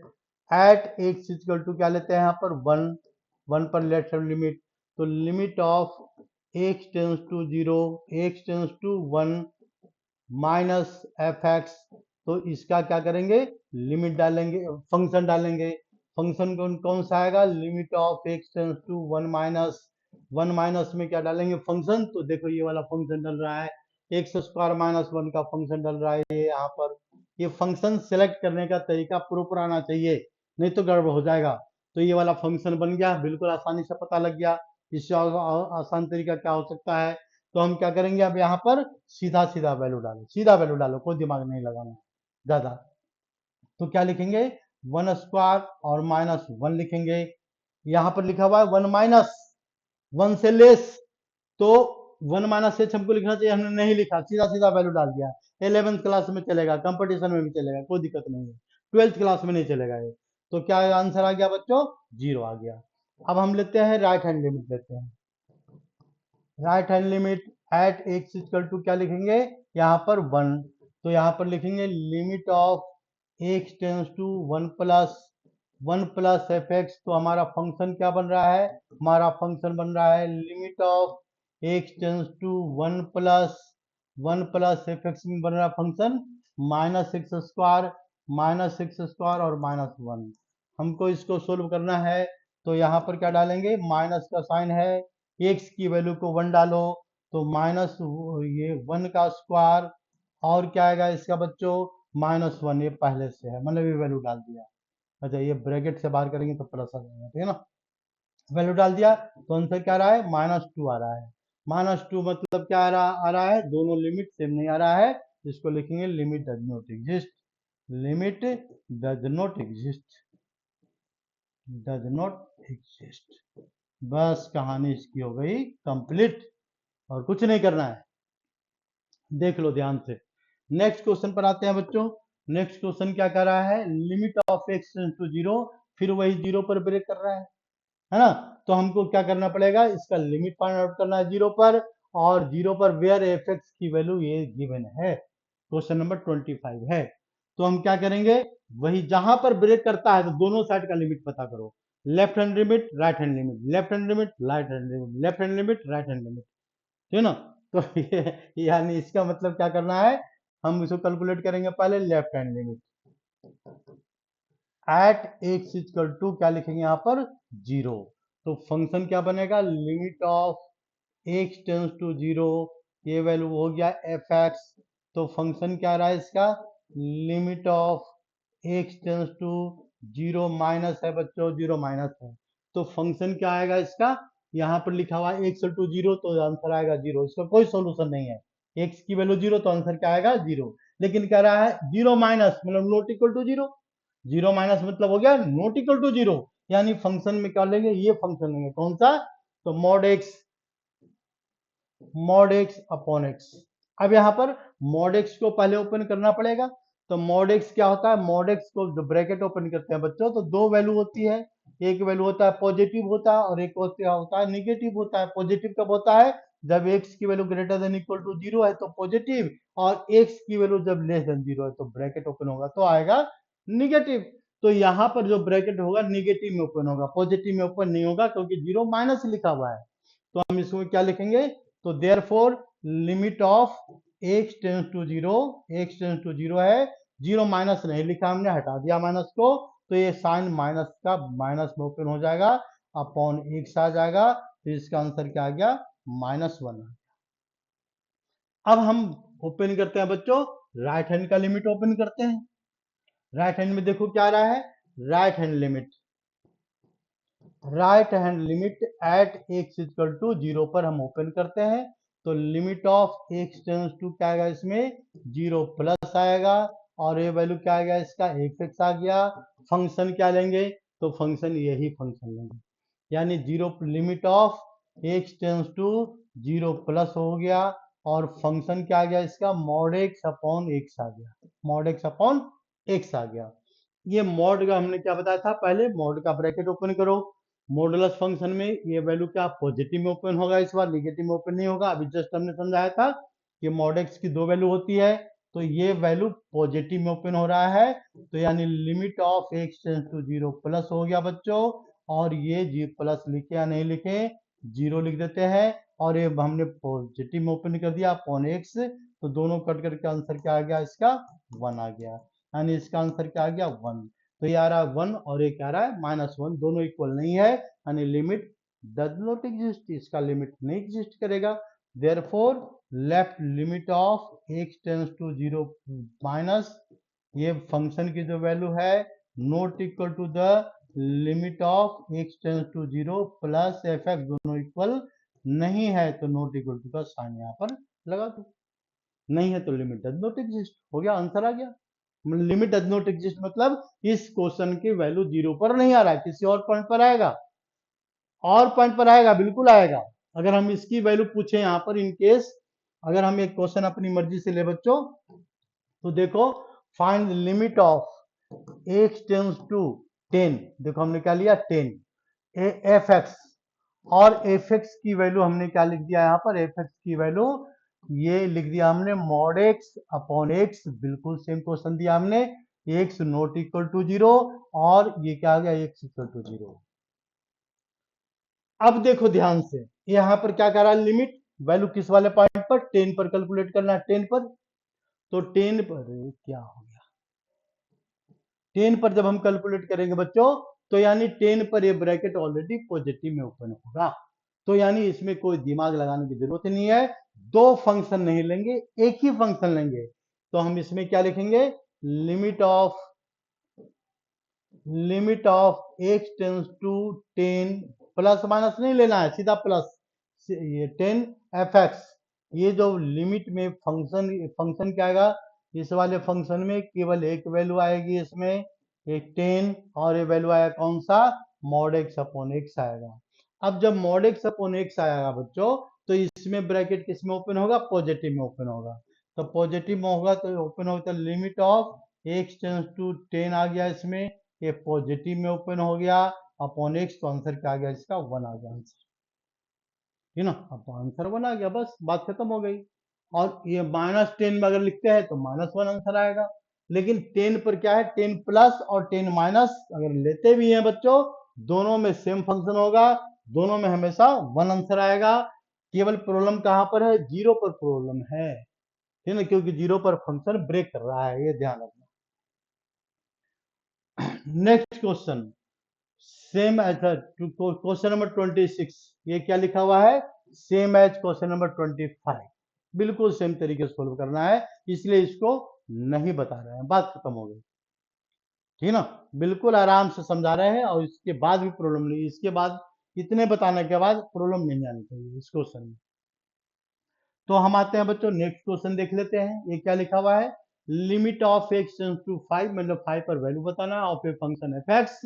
Speaker 1: at x equal to क्या लेते हैं यहाँ पर 1, 1 पर लेफ्ट हैंड लिमिट। तो limit of x tends to 0, x tends to 1 minus f x. तो इसका क्या करेंगे, लिमिट डालेंगे, फंक्शन डालेंगे। फंक्शन कौन कौन सा आएगा, limit of x tends to 1 minus, 1 minus में क्या डालेंगे फंक्शन। तो देखो ये वाला फंक्शन डल रहा है, एक्स स्क्वायर माइनस 1 का फंक्शन डल रहा है ये यहाँ पर। ये फंक्शन सेलेक्ट करने का तरीका प्रॉपर आना चाहिए, नहीं तो गड़बड़ हो जाएगा। तो ये वाला फंक्शन बन गया, बिल्कुल आसानी से पता लग गया। इससे आसान तरीका क्या हो सकता है। तो हम क्या करेंगे, अब यहाँ पर सीधा सीधा वैल्यू डालो, सीधा वैल्यू डालो, कोई दिमाग नहीं लगाना ज्यादा। तो क्या लिखेंगे, 1 स्क्वायर और माइनस 1 लिखेंगे। यहाँ पर लिखा हुआ है 1 माइनस 1 से लेस, तो 1 माइनस एच हमको लिखना चाहिए, हमने नहीं लिखा, सीधा सीधा वैल्यू डाल दिया। 11th क्लास में चलेगा, कंपटीशन में भी चलेगा, कोई दिक्कत नहीं है। 12th क्लास में नहीं चलेगा ये। तो क्या आंसर आ गया बच्चों, 0 आ गया। अब हम लेते हैं राइट हैंड लिमिट लेते हैं। Right hand limit at x equal to क्या लिखेंगे, यहाँ पर 1। तो यहाँ पर लिखेंगे limit of x tends to 1 plus 1 plus f x. तो हमारा फंक्शन क्या बन रहा है, हमारा फंक्शन बन रहा है limit of x tends to 1 plus f x में बन रहा फंक्शन माइनस एक्स स्क्वायर और माइनस 1। हमको इसको सोल्व करना है, तो यहाँ पर क्या डालेंगे, माइनस का साइन है, एक्स की वैल्यू को 1 डालो, तो माइनस ये 1 का स्क्वायर, और क्या आएगा इसका बच्चों, माइनस 1, ये पहले से है, मतलब ये वैल्यू डाल दिया। अच्छा ये ब्रैकेट से बाहर करेंगे तो प्लस आ जाएगा, ठीक है ना। वैल्यू डाल दिया, तो आंसर क्या आ रहा है, -2 आ रहा है। -2 मतलब क्या आ रहा है, दोनों लिमिट सेम नहीं आ रहा है। इसको लिखेंगे limit does not exist, limit does not exist, does not exist. बस कहानी इसकी हो गई कंप्लीट, और कुछ नहीं करना है, देख लो ध्यान से। नेक्स्ट क्वेश्चन पर आते हैं बच्चों। नेक्स्ट क्वेश्चन क्या कर रहा है, limit of x tends to 0, फिर वही 0 पर ब्रेक कर रहा है ना। तो हमको क्या करना पड़ेगा, इसका लिमिट फाइंड आउट करना है 0 पर, और 0 पर वेयर एफ एक्स की वैल्यू ये गिवन है, क्वेश्चन नंबर 25 है। तो हम क्या करेंगे, वही जहां पर ब्रेक करता है तो दोनों साइड का लिमिट पता करो, left hand limit right hand limit, left hand limit right hand limit, left hand limit right hand limit, ठीक है ना। तो ये यानी इसका मतलब क्या करना है, हम इसको कैलकुलेट करेंगे पहले left hand limit at x equal to क्या लिखेंगे यहाँ पर 0। तो फंक्शन क्या बनेगा, limit of x tends to 0, ये वैल्यू हो गया एफ एक्स। तो फंक्शन क्या रहा है इसका, limit of x tends to 0 minus है बच्चों, 0 माइनस है। तो फंक्शन क्या आएगा इसका, यहाँ पर लिखा हुआ है एक्स टू 0, तो आंसर आएगा 0, इसका कोई सोल्यूशन नहीं है। एक्स की वैल्यू 0 तो आंसर क्या आएगा 0। लेकिन कह रहा है 0 माइनस मतलब नॉट इक्वल टू 0, 0 माइनस मतलब हो गया नॉट इक्वल टू 0, यानी फंक्शन में क्या लेंगे, ये फंक्शन लेंगे, कौन सा, तो मॉड एक्स अपॉन एक्स। अब यहाँ पर मॉड एक्स को पहले ओपन करना पड़ेगा। तो मॉड एक्स क्या होता है, मॉड एक्स को जो ब्रैकेट ओपन करते हैं बच्चों, तो दो वैल्यू होती है, एक वैल्यू होता है पॉजिटिव होता है, और एक होता है निगेटिव होता है। पॉजिटिव कब होता है, जब एक्स की value greater than equal to 0 है तो पॉजिटिव, और एक्स की वैल्यू जब लेस देन 0 है तो ब्रैकेट ओपन होगा तो आएगा निगेटिव। तो यहाँ पर जो ब्रैकेट होगा निगेटिव में ओपन होगा, पॉजिटिव में ओपन नहीं होगा, क्योंकि 0 माइनस लिखा हुआ है। तो हम इसमें क्या लिखेंगे, तो therefore limit of x tends to 0, x tends to 0 है, 0 माइनस नहीं लिखा हमने, हटा दिया माइनस को, तो ये साइन माइनस का माइनस में ओपन हो जाएगा, अपॉन एक्स आ जाएगा। तो इसका आंसर क्या आ गया, -1। अब हम ओपन करते हैं बच्चों, राइट हैंड का लिमिट ओपन करते हैं। राइट हैंड में देखो क्या आ रहा है, right hand limit at x equal to 0 पर हम ओपन करते हैं। तो limit of x tends to क्या आएगा इसमें 0 प्लस आएगा, और ये वैल्यू क्या आएगा इसका x आ गया। फंक्शन क्या लेंगे, तो फंक्शन यही फंक्शन लेंगे, यानी 0 limit of x tends to 0 plus हो गया, और फंक्शन क्या आ गया इसका मॉड एक्स अपॉन एक्स आ गया, मॉड एक्स अपॉन एक्स आ गया। ये मॉड का हमने क्या बताया था पहले, मॉड का ब्रैकेट ओपन करो, मॉडुलस फंक्शन में ये वैल्यू क्या पॉजिटिव में ओपन होगा, इस बार नेगेटिव में ओपन नहीं होगा। अभी जस्ट हमने समझाया था कि मॉड एक्स की दो वैल्यू होती है, तो ये वैल्यू पॉजिटिव में ओपन हो रहा है, तो यानी limit of x tends to 0 plus हो गया बच्चों। और ये जी प्लस लिखे या नहीं लिखे, 0 लिख देते हैं, और ये हमने पॉजिटिव में ओपन कर दिया अपॉन एक्स, तो दोनों कट करके आंसर क्या आ गया इसका 1 आ गया, यानी इसका आंसर क्या आ गया 1। तो ये आ रहा है 1 और ये क्या आ रहा है -1, दोनों इक्वल नहीं है, यानी लिमिट डज नॉट एग्जिस्ट, इसका लिमिट नहीं एग्जिस्ट करेगा। Therefore left limit of x tends to 0 minus ये फंक्शन की जो वैल्यू है not equal to the limit of x tends to 0 plus f x, दोनों इक्वल नहीं है, तो नॉट इक्वल टू का साइन यहाँ पर लगा दो, नहीं है तो लिमिट डज नॉट एग्जिस्ट हो गया, आंसर आ गया। लिमिट डज नॉट एग्जिस्ट मतलब इस क्वेश्चन की वैल्यू 0 पर नहीं आ रहा है, किसी और पॉइंट पर आएगा, और पॉइंट पर आएगा, बिल्कुल आएगा। अगर हम इसकी वैल्यू पूछे यहाँ पर इन केस, अगर हम एक क्वेश्चन अपनी मर्जी से ले बच्चों, तो देखो find limit of x tends to 10, देखो हमने क्या लिया 10 एफ एक्स, और एफ एक्स की वैल्यू हमने क्या लिख दिया यहाँ पर, एफ एक्स की वैल्यू ये लिख दिया हमने मॉड एक्स अपॉन एक्स, बिल्कुल सेम क्वेश्चन दिया हमने, एक्स नॉट इक्वल टू 0, और ये क्या आ गया एक्स इक्वल टू 0। अब देखो ध्यान से, यहां पर क्या कर रहा है, लिमिट वैल्यू किस वाले पॉइंट पर 10 पर कैलकुलेट करना है, 10 पर, तो 10 पर क्या हो गया, 10 पर जब हम कैलकुलेट करेंगे बच्चों, तो यानी 10 पर ये ब्रैकेट ऑलरेडी पॉजिटिव में ओपन होगा, तो यानी इसमें कोई दिमाग लगाने की जरूरत नहीं है, दो फंक्शन नहीं लेंगे, एक ही फंक्शन लेंगे। तो हम इसमें क्या लिखेंगे, limit of x tends to 10 plus minus नहीं लेना है, सीधा प्लस, ये 10 एफ एक्स, ये जो लिमिट में फंक्शन क्या आएगा, इस वाले फंक्शन में केवल एक वैल्यू आएगी इसमें, एक 10, और ये वैल्यू आएगा कौन सा, मॉड एक्स अपॉन एक्स आएगा। अब जब मॉड एक्स अपॉन एक्स आएगा बच्चों, तो इसमें ब्रैकेट किस में ओपन होगा, पॉजिटिव में ओपन होगा, तो पॉजिटिव में होगा तो ओपन होगा, तो limit of x tends to 10 आ गया इसमें, ये पॉजिटिव में ओपन हो गया अपॉन एक्स, तो आंसर क्या आ गया इसका 1 आ गया आंसर, ठीक ना, अब आंसर 1 आ गया, बस बात खत्म हो गई। और ये -10 में अगर लिखते हैं तो -1 आंसर आएगा, लेकिन 10 पर क्या है, 10 प्लस और 10 माइनस अगर लेते भी हैं बच्चों, दोनों में सेम फंक्शन होगा, दोनों में हमेशा 1 आंसर आएगा। केवल प्रॉब्लम कहां पर है, 0 पर प्रॉब्लम है, ठीक ना, क्योंकि 0 पर फंक्शन ब्रेक कर रहा है, ये ध्यान रखना। Next question, same as question number 26, ये क्या लिखा हुआ है, सेम एज क्वेश्चन नंबर 25, बिल्कुल सेम तरीके से सोल्व करना है, इसलिए इसको नहीं बता रहे हैं, बात खत्म हो गई, ठीक ना, बिल्कुल आराम से समझा रहे हैं, और इसके बाद भी प्रॉब्लम नहीं, इसके बाद इतने बताने के बाद प्रॉब्लम नहीं आनी चाहिए इस क्वेश्चन में। तो हम आते हैं बच्चों नेक्स्ट क्वेश्चन देख लेते हैं, ये क्या लिखा हुआ है, limit of x tends to 5, मतलब 5 पर वैल्यू बताना है of a function f x,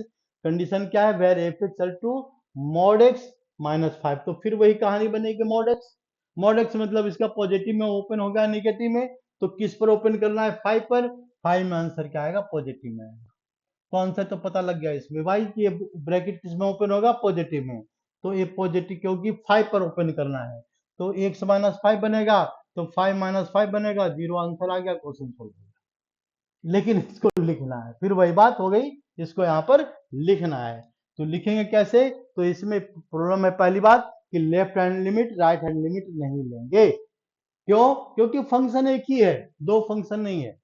Speaker 1: condition क्या है, where f x equal to mod x -5, तो फिर वही कहानी बनेगी, मॉड एक्स मतलब इसका पॉजिटिव में ओपन होगा, निगेटिव में, तो किस पर ओपन करना है, 5 पर, 5 में आंसर क्या आएगा, पॉजिटिव में आएगा, तो आंसर तो पता लग गया इसमें भाई कि ये ब्रैकेट किस में ओपन होगा, पॉजिटिव में, तो ये पॉजिटिव क्योंकि 5 पर ओपन करना है, तो x -5 बनेगा, तो 5 -5 बनेगा, 0 आंसर आ गया, क्वेश्चन सोल्व हो गया। लेकिन इसको लिखना है, फिर वही बात हो गई, इसको यहाँ पर लिखना है, तो लिखेंगे कैसे, तो इसमें प्रॉब्लम है पहली बात कि left hand limit right hand limit नहीं लेंगे, क्यों, क्योंकि फंक्शन एक ही है, दो फंक्शन नहीं है,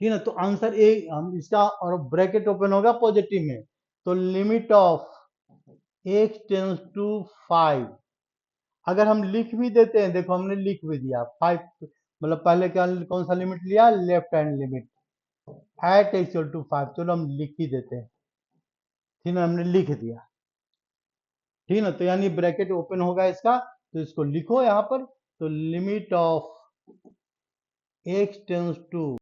Speaker 1: ठीक है ना, तो आंसर ए हम इसका, और ब्रैकेट ओपन होगा पॉजिटिव में, तो limit of x tends to 5, अगर हम लिख भी देते हैं, देखो हमने लिख भी दिया 5, मतलब पहले क्या कौन सा लिमिट लिया, left hand limit at x equal to 5, चलो हम लिख ही देते हैं, ठीक है, हमने लिख दिया, ठीक है ना, तो यानी ब्रैकेट ओपन होगा इसका तो इसको लिखो यहाँ पर। तो limit of x tends to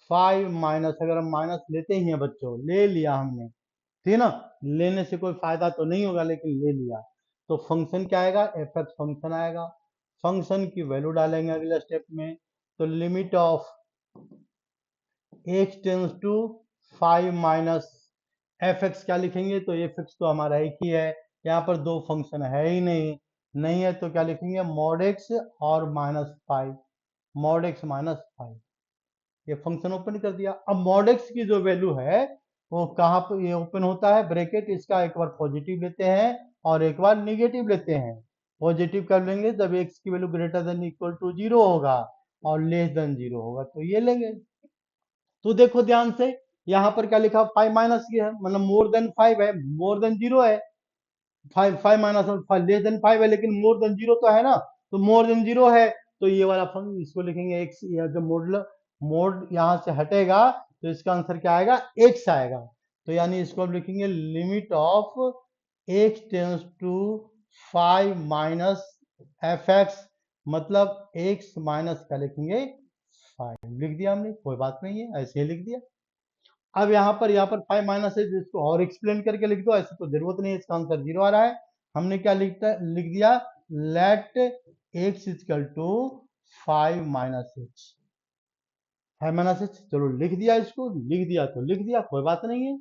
Speaker 1: 5 minus, अगर हम माइनस लेते ही हैं बच्चों, ले लिया हमने, ठीक है ना, लेने से कोई फायदा तो नहीं होगा लेकिन ले लिया, तो फंक्शन क्या आएगा, एफ एक्स फंक्शन आएगा। फंक्शन की वैल्यू डालेंगे अगले स्टेप में। तो limit of x tends to 5 minus f x क्या लिखेंगे, तो एफ एक्स तो हमारा एक ही है, यहाँ पर दो फंक्शन है ही नहीं, नहीं है तो क्या लिखेंगे, मॉड एक्स और -5, मॉड एक्स -5। ये फंक्शन ओपन कर दिया। अब मॉड एक्स की जो वैल्यू है वो कहाँ पर ये ओपन होता है, ब्रैकेट, इसका एक बार पॉजिटिव लेते हैं और एक बार निगेटिव लेते हैं। पॉजिटिव कर लेंगे जब एक्स की value greater than equal to 0 होगा और लेस देन 0 होगा तो ये लेंगे। तो देखो ध्यान से, यहाँ पर क्या लिखा, 5 माइनस की है, मतलब मोर देन 5 है, मोर देन 0 है। 5 माइनस 5 लेस देन 5 है, लेकिन मोर देन 0 तो है ना, तो मोर देन 0 है, तो ये वाला फंक्शन इसको लिखेंगे एक्स, या जब मोड यहाँ से हटेगा तो इसका आंसर क्या आएगा, एक्स आएगा। तो यानी इसको हम लिखेंगे limit of x tends to 5 minus f x, मतलब एक्स माइनस क्या लिखेंगे, 5 लिख दिया हमने, कोई बात नहीं है, ऐसे ही लिख दिया। अब यहाँ पर 5 माइनस है, जिसको और एक्सप्लेन करके लिख दो, ऐसे तो जरूरत नहीं है, इसका आंसर 0 आ रहा है। हमने क्या लिख दिया, let x equal to 5 minus h, 5 minus h, चलो लिख दिया, इसको लिख दिया तो लिख दिया, कोई बात नहीं है,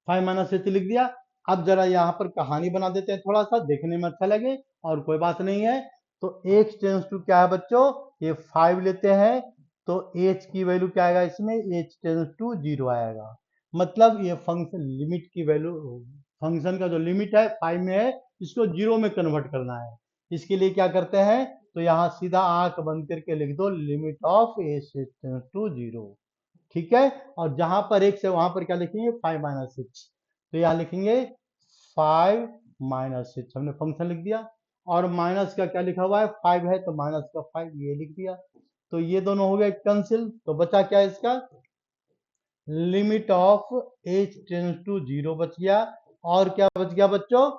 Speaker 1: 5 माइनस एच लिख दिया। अब जरा यहाँ पर कहानी बना देते हैं, थोड़ा सा देखने में अच्छा लगे, और कोई बात नहीं है। तो x टेंस टू क्या है बच्चों, ये 5 लेते हैं, तो h की वैल्यू क्या आएगा इसमें, h टेंस टू 0 आएगा। मतलब ये फंक्शन लिमिट की वैल्यू, फंक्शन का जो लिमिट है 5 में है, इसको 0 में कन्वर्ट करना है। इसके लिए क्या करते हैं, तो यहाँ सीधा आंख बंद करके लिख दो limit of h tends to 0, ठीक है। और जहां पर x है वहां पर क्या लिखेंगे, 5 माइनस एच, तो यहाँ लिखेंगे 5 माइनस एच, हमने फंक्शन लिख दिया। और माइनस का क्या लिखा हुआ है, 5 है, तो माइनस का 5 ये लिख दिया। तो ये दोनों हो गए कैंसिल, तो बचा क्या इसका, limit of h tends to 0 बच गया। और क्या बच गया बच्चों,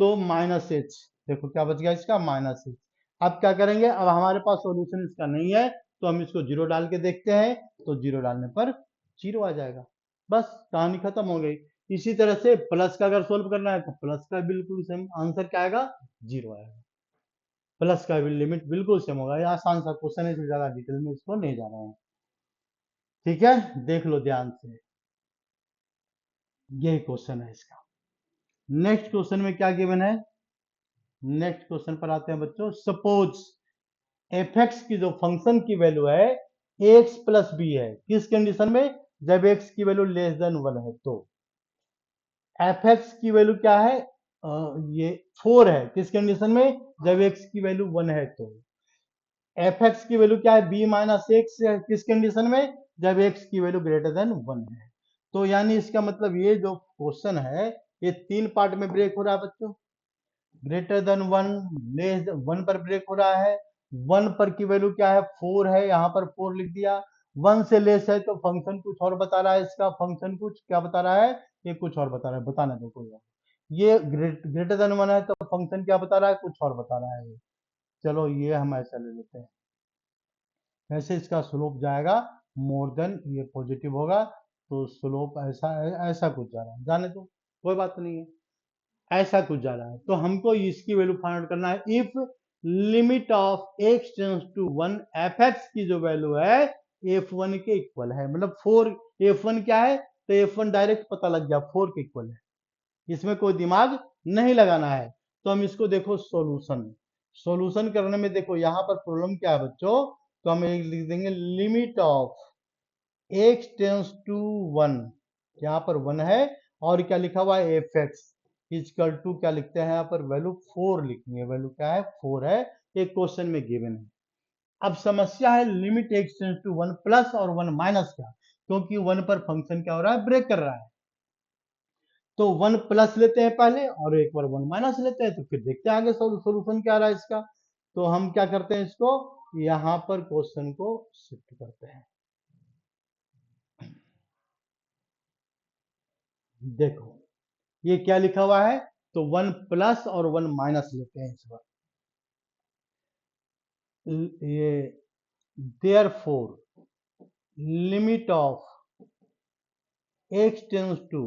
Speaker 1: तो माइनस एच, देखो क्या बच गया इसका, माइनस एच। अब क्या करेंगे, अब हमारे पास सॉल्यूशन इसका नहीं है, तो हम इसको 0 डाल के देखते हैं, तो 0 डालने पर 0 आ जाएगा, बस कहानी खत्म हो गई। इसी तरह से प्लस का अगर सोल्व करना है तो प्लस का बिल्कुल सेम आंसर क्या आएगा, 0 आएगा। प्लस का भी लिमिट बिल्कुल सेम होगा। ये आसान सा क्वेश्चन है, इससे ज्यादा डिटेल में इसको नहीं जा रहे हैं, ठीक है, देख लो ध्यान से, यही क्वेश्चन है इसका। नेक्स्ट क्वेश्चन में क्या गिवन है, नेक्स्ट क्वेश्चन पर आते हैं बच्चों। सपोज एफ एक्स की जो फंक्शन की वैल्यू है एक्स प्लस बी है, किस कंडीशन में, जब एक्स की वैल्यू लेस देन 1 है, तो एफ एक्स की वैल्यू क्या है, ये 4 है, किस कंडीशन में, जब एक्स की वैल्यू 1 है, तो एफ एक्स की वैल्यू क्या है, बी माइनस एक्स, किस कंडीशन में, जब एक्स की वैल्यू ग्रेटर देन 1 है। तो यानी इसका मतलब ये जो क्वेश्चन है ये 3 पार्ट में ब्रेक हो रहा है बच्चों। ग्रेटर देन 1, लेस 1 पर ब्रेक हो रहा है। 1 पर की वैल्यू क्या है, 4 है, यहाँ पर 4 लिख दिया। 1 से लेस है तो फंक्शन कुछ और बता रहा है, इसका फंक्शन कुछ क्या बता रहा है, ये कुछ और बता रहा है, बताने दो कोई और। ये ग्रेटर देन 1 है तो फंक्शन क्या बता रहा है, कुछ और बता रहा है। चलो ये हम ऐसा ले लेते हैं, ऐसे इसका स्लोप जाएगा मोर देन, ये पॉजिटिव होगा, तो स्लोप ऐसा ऐसा कुछ जा रहा है, जाने दो कोई बात नहीं है, ऐसा कुछ जा रहा है। तो हमको इसकी वैल्यू फाइंड आउट करना है। If limit of x tends to 1, f x की जो वैल्यू है f1 के इक्वल है, मतलब 4, f1 क्या है, तो f1 डायरेक्ट पता लग गया 4 के इक्वल है, इसमें कोई दिमाग नहीं लगाना है। तो हम इसको देखो सॉल्यूशन, सॉल्यूशन करने में देखो यहाँ पर प्रॉब्लम क्या है बच्चों, तो हम लिख देंगे limit of x tends to 1, यहाँ पर 1 है, और क्या लिखा हुआ है, एफ एक्स इक्वल टू क्या लिखते हैं, यहाँ पर वैल्यू 4 लिखेंगे, वैल्यू क्या है, 4 है, एक क्वेश्चन में गिवन है। अब समस्या है limit x tends to 1 plus और 1 माइनस का, क्योंकि 1 पर फंक्शन क्या हो रहा है, ब्रेक कर रहा है। तो 1 प्लस लेते हैं पहले और एक बार 1 माइनस लेते हैं, तो फिर देखते हैं आगे सोल्यूशन क्या आ रहा है इसका। तो हम क्या करते हैं, इसको यहाँ पर क्वेश्चन को शिफ्ट करते हैं। देखो ये क्या लिखा हुआ है, तो 1 प्लस और 1 माइनस लेते हैं इस बार। ये therefore limit of x tends to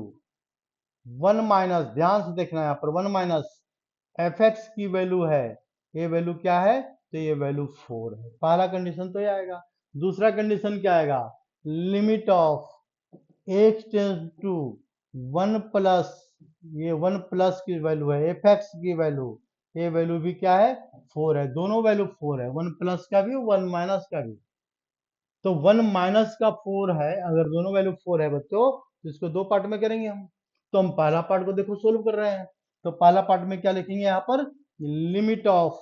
Speaker 1: 1 minus, ध्यान से देखना यहाँ पर 1 माइनस एफ एक्स की वैल्यू है, ये वैल्यू क्या है, तो ये वैल्यू 4 है। पहला कंडीशन तो ये आएगा। दूसरा कंडीशन क्या आएगा, limit of x tends to 1 plus, ये 1 प्लस की वैल्यू है एफ एक्स की वैल्यू, ये वैल्यू भी क्या है, 4 है। दोनों वैल्यू 4 है, 1 प्लस का भी 1 माइनस का भी। तो 1 माइनस का 4 है, अगर दोनों वैल्यू 4 है बच्चों, तो इसको दो पार्ट में करेंगे हम। तो हम पहला पार्ट को देखो सोल्व कर रहे हैं, तो पहला पार्ट में क्या लिखेंगे यहाँ पर, limit of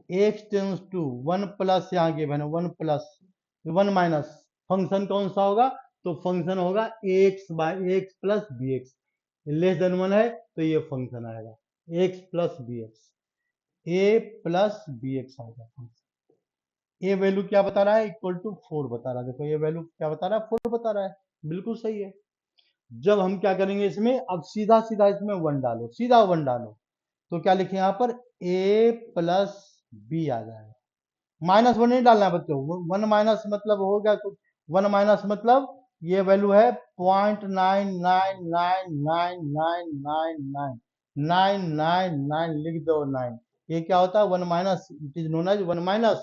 Speaker 1: x tends to 1 plus, यहाँ गिवन है 1 प्लस 1 माइनस, फंक्शन कौन सा होगा, तो फंक्शन होगा x by x plus b x, less than 1 है तो ये फंक्शन आएगा x plus b x, a plus b x आएगा फंक्शन। ये वैल्यू क्या बता रहा है, इक्वल टू 4 बता रहा है। देखो ये वैल्यू क्या बता रहा है, 4 बता रहा है, बिल्कुल सही है। जब हम क्या करेंगे इसमें, अब सीधा सीधा इसमें 1 डालो, सीधा 1 डालो, तो क्या लिखे यहाँ पर, a प्लस बी आ जाएगा। माइनस 1 नहीं डालना है बच्चों, 1 माइनस मतलब हो गया कुछ, 1 माइनस मतलब ये वैल्यू है 0.99999999 लिख दो 9, ये क्या होता है 1 minus, it is known as 1 minus.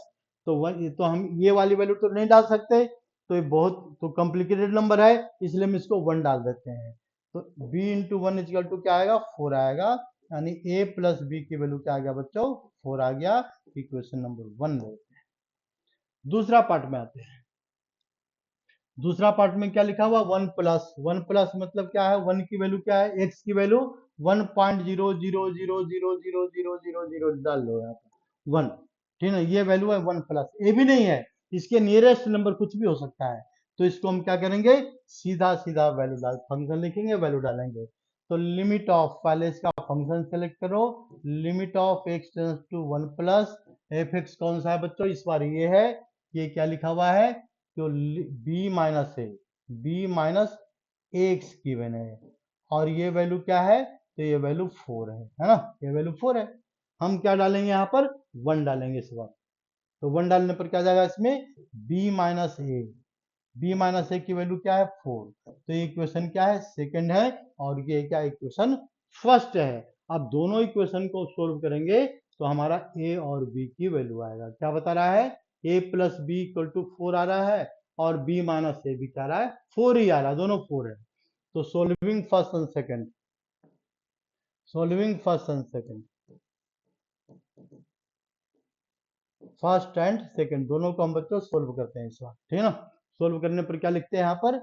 Speaker 1: तो 1, तो हम ये वाली वैल्यू तो नहीं डाल सकते, तो ये बहुत तो कॉम्प्लिकेटेड नंबर है, इसलिए हम इसको 1 डाल देते हैं। तो b इंटू 1 इजकल टू क्या आएगा, 4 आएगा, यानी a प्लस बी की वैल्यू क्या आ गया बच्चों, 4 आ गया। इक्वेशन नंबर 1 ले। दूसरा पार्ट में आते हैं। दूसरा पार्ट में क्या लिखा हुआ, 1 प्लस, 1 प्लस मतलब क्या है, 1 की वैल्यू क्या है, x की वैल्यू 1.000000000 डाल लो यहाँ पर 1, ठीक है, ये वैल्यू है 1 प्लस, ये भी नहीं है, इसके नियरेस्ट नंबर कुछ भी हो सकता है। तो इसको हम क्या करेंगे, सीधा सीधा वैल्यू डाल, फंक्शन लिखेंगे, वैल्यू डालेंगे। तो लिमिट ऑफ, पहले इसका फंक्शन सेलेक्ट करो, limit of x tends to 1 plus f x कौन सा है बच्चों, इस बार ये है, ये क्या लिखा हुआ है, तो b माइनस है, b माइनस एक्स गिवन है, और ये वैल्यू क्या है, तो ये वैल्यू 4 है ना, ये वैल्यू 4 है। हम क्या डालेंगे यहाँ पर, 1 डालेंगे इस बार। तो 1 डालने पर क्या जाएगा इसमें, b माइनस ए, b माइनस ए की वैल्यू क्या है 4, तो ये इक्वेशन क्या है, सेकंड है, और ये क्या इक्वेशन फर्स्ट है। अब दोनों इक्वेशन को सोल्व करेंगे तो हमारा a और b की वैल्यू आएगा, क्या बता रहा है, a plus b equal to 4 आ रहा है, और b माइनस ए भी क्या आ रहा है, 4 ही आ रहा है, दोनों 4 है। तो solving first and second, solving first and second, first and second दोनों को हम बच्चों सोल्व करते हैं इस बार, ठीक है ना। सोल्व करने पर क्या लिखते हैं यहाँ पर,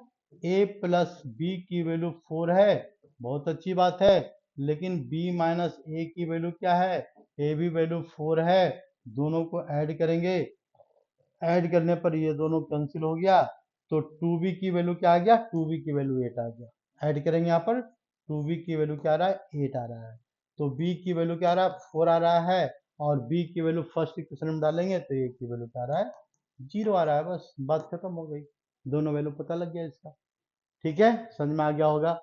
Speaker 1: a प्लस बी की वैल्यू 4 है, बहुत अच्छी बात है, लेकिन b माइनस ए की वैल्यू क्या है, a भी वैल्यू 4 है, दोनों को ऐड करेंगे, ऐड करने पर ये दोनों कैंसिल हो गया, तो 2b की वैल्यू क्या आ गया, 2b की वैल्यू 8 आ गया। ऐड करेंगे यहाँ पर, 2b की वैल्यू क्या आ रहा है, 8 आ रहा है, तो b की वैल्यू क्या आ रहा है, 4 आ रहा है, और b की वैल्यू फर्स्ट इक्वेशन में डालेंगे तो a की वैल्यू क्या आ रहा है, 0 आ रहा है, बस बात खत्म हो गई, दोनों वैल्यू पता लग गया इसका। ठीक है, समझ में आ गया होगा।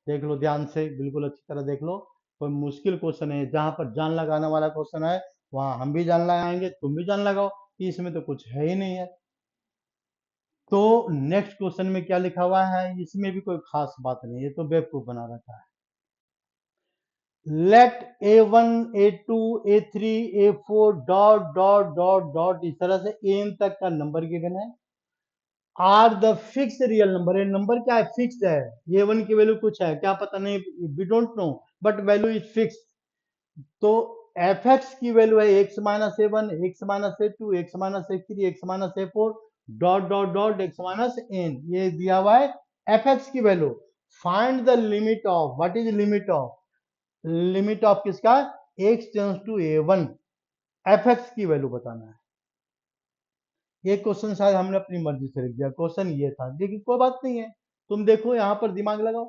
Speaker 1: देख लो ध्यान से, बिल्कुल अच्छी तरह देख लो, कोई मुश्किल क्वेश्चन है, जहां पर जान लगाने वाला क्वेश्चन है वहां हम भी जान लगाएंगे, तुम भी जान लगाओ, इसमें तो कुछ है ही नहीं है। तो नेक्स्ट क्वेश्चन में क्या लिखा हुआ है, इसमें भी कोई खास बात नहीं, ये तो बेवकूफ बना रखा है। Let a1 a2 a3 a4 dot dot dot dot, इस तरह से n तक का नंबर गिवन है, are the fix real number, ये नंबर क्या है, फिक्स्ड है, ये 1 की वैल्यू कुछ है क्या पता नहीं, we don't know, but value is fix. तो एफ एक्स की वैल्यू है x minus A one, x minus A two, x minus A three, x minus a four, dot dot dot x minus n, ये दिया हुआ है f x की value. Find the limit of, what is limit of, limit of किसका, x tends to A one, f x की value बताना है। ये क्वेश्चन शायद हमने अपनी मर्जी से लिख दिया, क्वेश्चन ये था, लेकिन कोई बात नहीं है, तुम देखो यहाँ पर दिमाग लगाओ,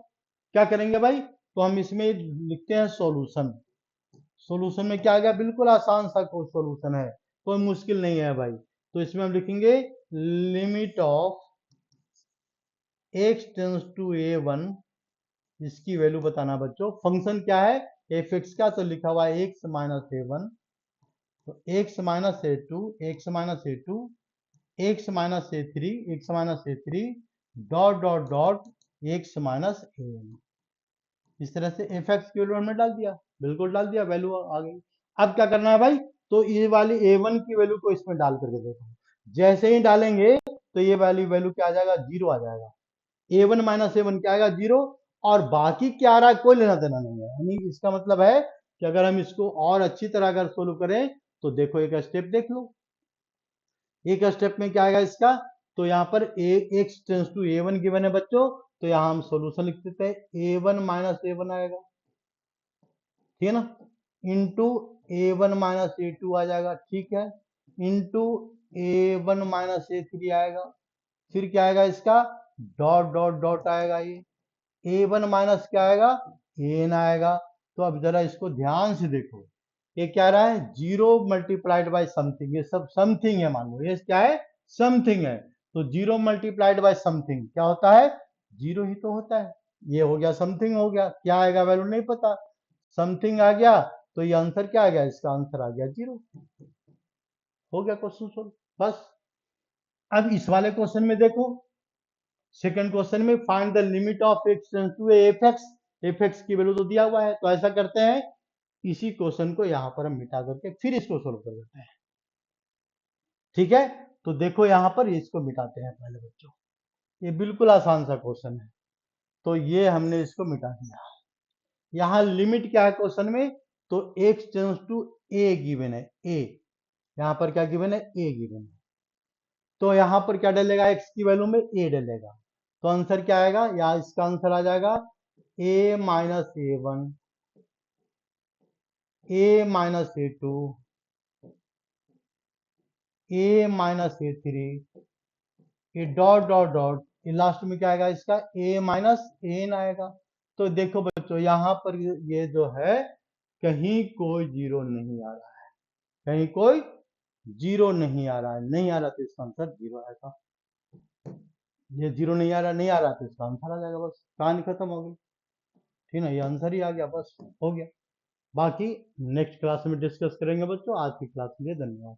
Speaker 1: क्या करेंगे भाई, तो हम इसमें लिखते हैं सॉल्यूशन। सॉल्यूशन में क्या आ गया, बिल्कुल आसान सा कोई सॉल्यूशन है, कोई मुश्किल नहीं है भाई। तो इसमें हम लिखेंगे limit of x tends to A one इसकी वैल्यू बताना बच्चों। फंक्शन क्या है एफ एक्स का, तो लिखा हुआ है एक्स माइनस ए वन, तो एक्स माइनस ए टू, एक्स माइनस ए टू, एक्स माइनस ए थ्री, एक्स माइनस ए three, dot dot dot x minus ए वन। इस तरह से एफ एक्स की वैल्यू हमने डाल दिया, बिल्कुल डाल दिया, वैल्यू आ गई। अब क्या करना है भाई, तो ये वाली ए वन की वैल्यू को इसमें डाल करके देखो, जैसे ही डालेंगे तो ये वाली वैल्यू क्या आ जाएगा, जीरो आ जाएगा। ए वन माइनस ए वन क्या आएगा, जीरो। और बाकी क्या आ रहा है कोई लेना देना नहीं है, यानी इसका मतलब है कि अगर हम इसको और अच्छी तरह अगर सोल्व करें तो देखो एक स्टेप देख लो। एक स्टेप में क्या आएगा इसका, तो यहाँ पर A x tends to A one given है बच्चों, तो यहाँ हम सोल्यूशन लिख देते हैं A one minus A one आएगा, ठीक है ना, into A one minus A two आ जाएगा, ठीक है, into A one minus A three आएगा, फिर क्या आएगा इसका, डॉट डॉट डॉट आएगा, ये ए वन माइनस क्या आएगा, एन आएगा। तो अब जरा इसको ध्यान से देखो, ये क्या रहा है, जीरो मल्टीप्लाइड बाय समथिंग, ये सब समथिंग है, मान लो ये क्या है, समथिंग है। तो जीरो मल्टीप्लाइड बाय समथिंग क्या होता है, जीरो ही तो होता है। ये हो गया समथिंग, हो गया, क्या आएगा वैल्यू नहीं पता, समथिंग आ गया, तो ये आंसर क्या आ गया, इसका आंसर आ गया जीरो। हो गया क्वेश्चन सोल्व, बस। अब इस वाले क्वेश्चन में देखो, सेकंड क्वेश्चन में find the limit of x tends to f x, f x की वैल्यू तो दिया हुआ है, तो ऐसा करते हैं इसी क्वेश्चन को यहां पर हम मिटा करके फिर इसको सोल्व कर देते हैं, ठीक है। तो देखो यहां पर इसको मिटाते हैं पहले बच्चों, ये बिल्कुल आसान सा क्वेश्चन है, तो ये हमने इसको मिटा दिया। यहाँ लिमिट क्या है क्वेश्चन में, तो x tends to a given है, ए, यहाँ पर क्या गिवन है, ए गिवन है, तो यहाँ पर क्या डलेगा, एक्स की वैल्यू में ए डलेगा, तो आंसर क्या आएगा, या इसका आंसर आ जाएगा A minus A one, A minus A two, A minus A three, ये डॉट डॉट डॉट, ये लास्ट में क्या आएगा इसका, ए माइनस एन आएगा। तो देखो बच्चों यहाँ पर ये जो है कहीं कोई जीरो नहीं आ रहा है, कहीं कोई जीरो नहीं आ रहा है, नहीं आ रहा तो इसका आंसर जीरो आएगा। ये जीरो नहीं आ रहा, नहीं आ रहा तो इसका आंसर आ जाएगा, बस कहानी खत्म हो गई, ठीक ना, ये आंसर ही आ गया, बस हो गया। बाकी नेक्स्ट क्लास में डिस्कस करेंगे बच्चों। आज की क्लास के लिए धन्यवाद।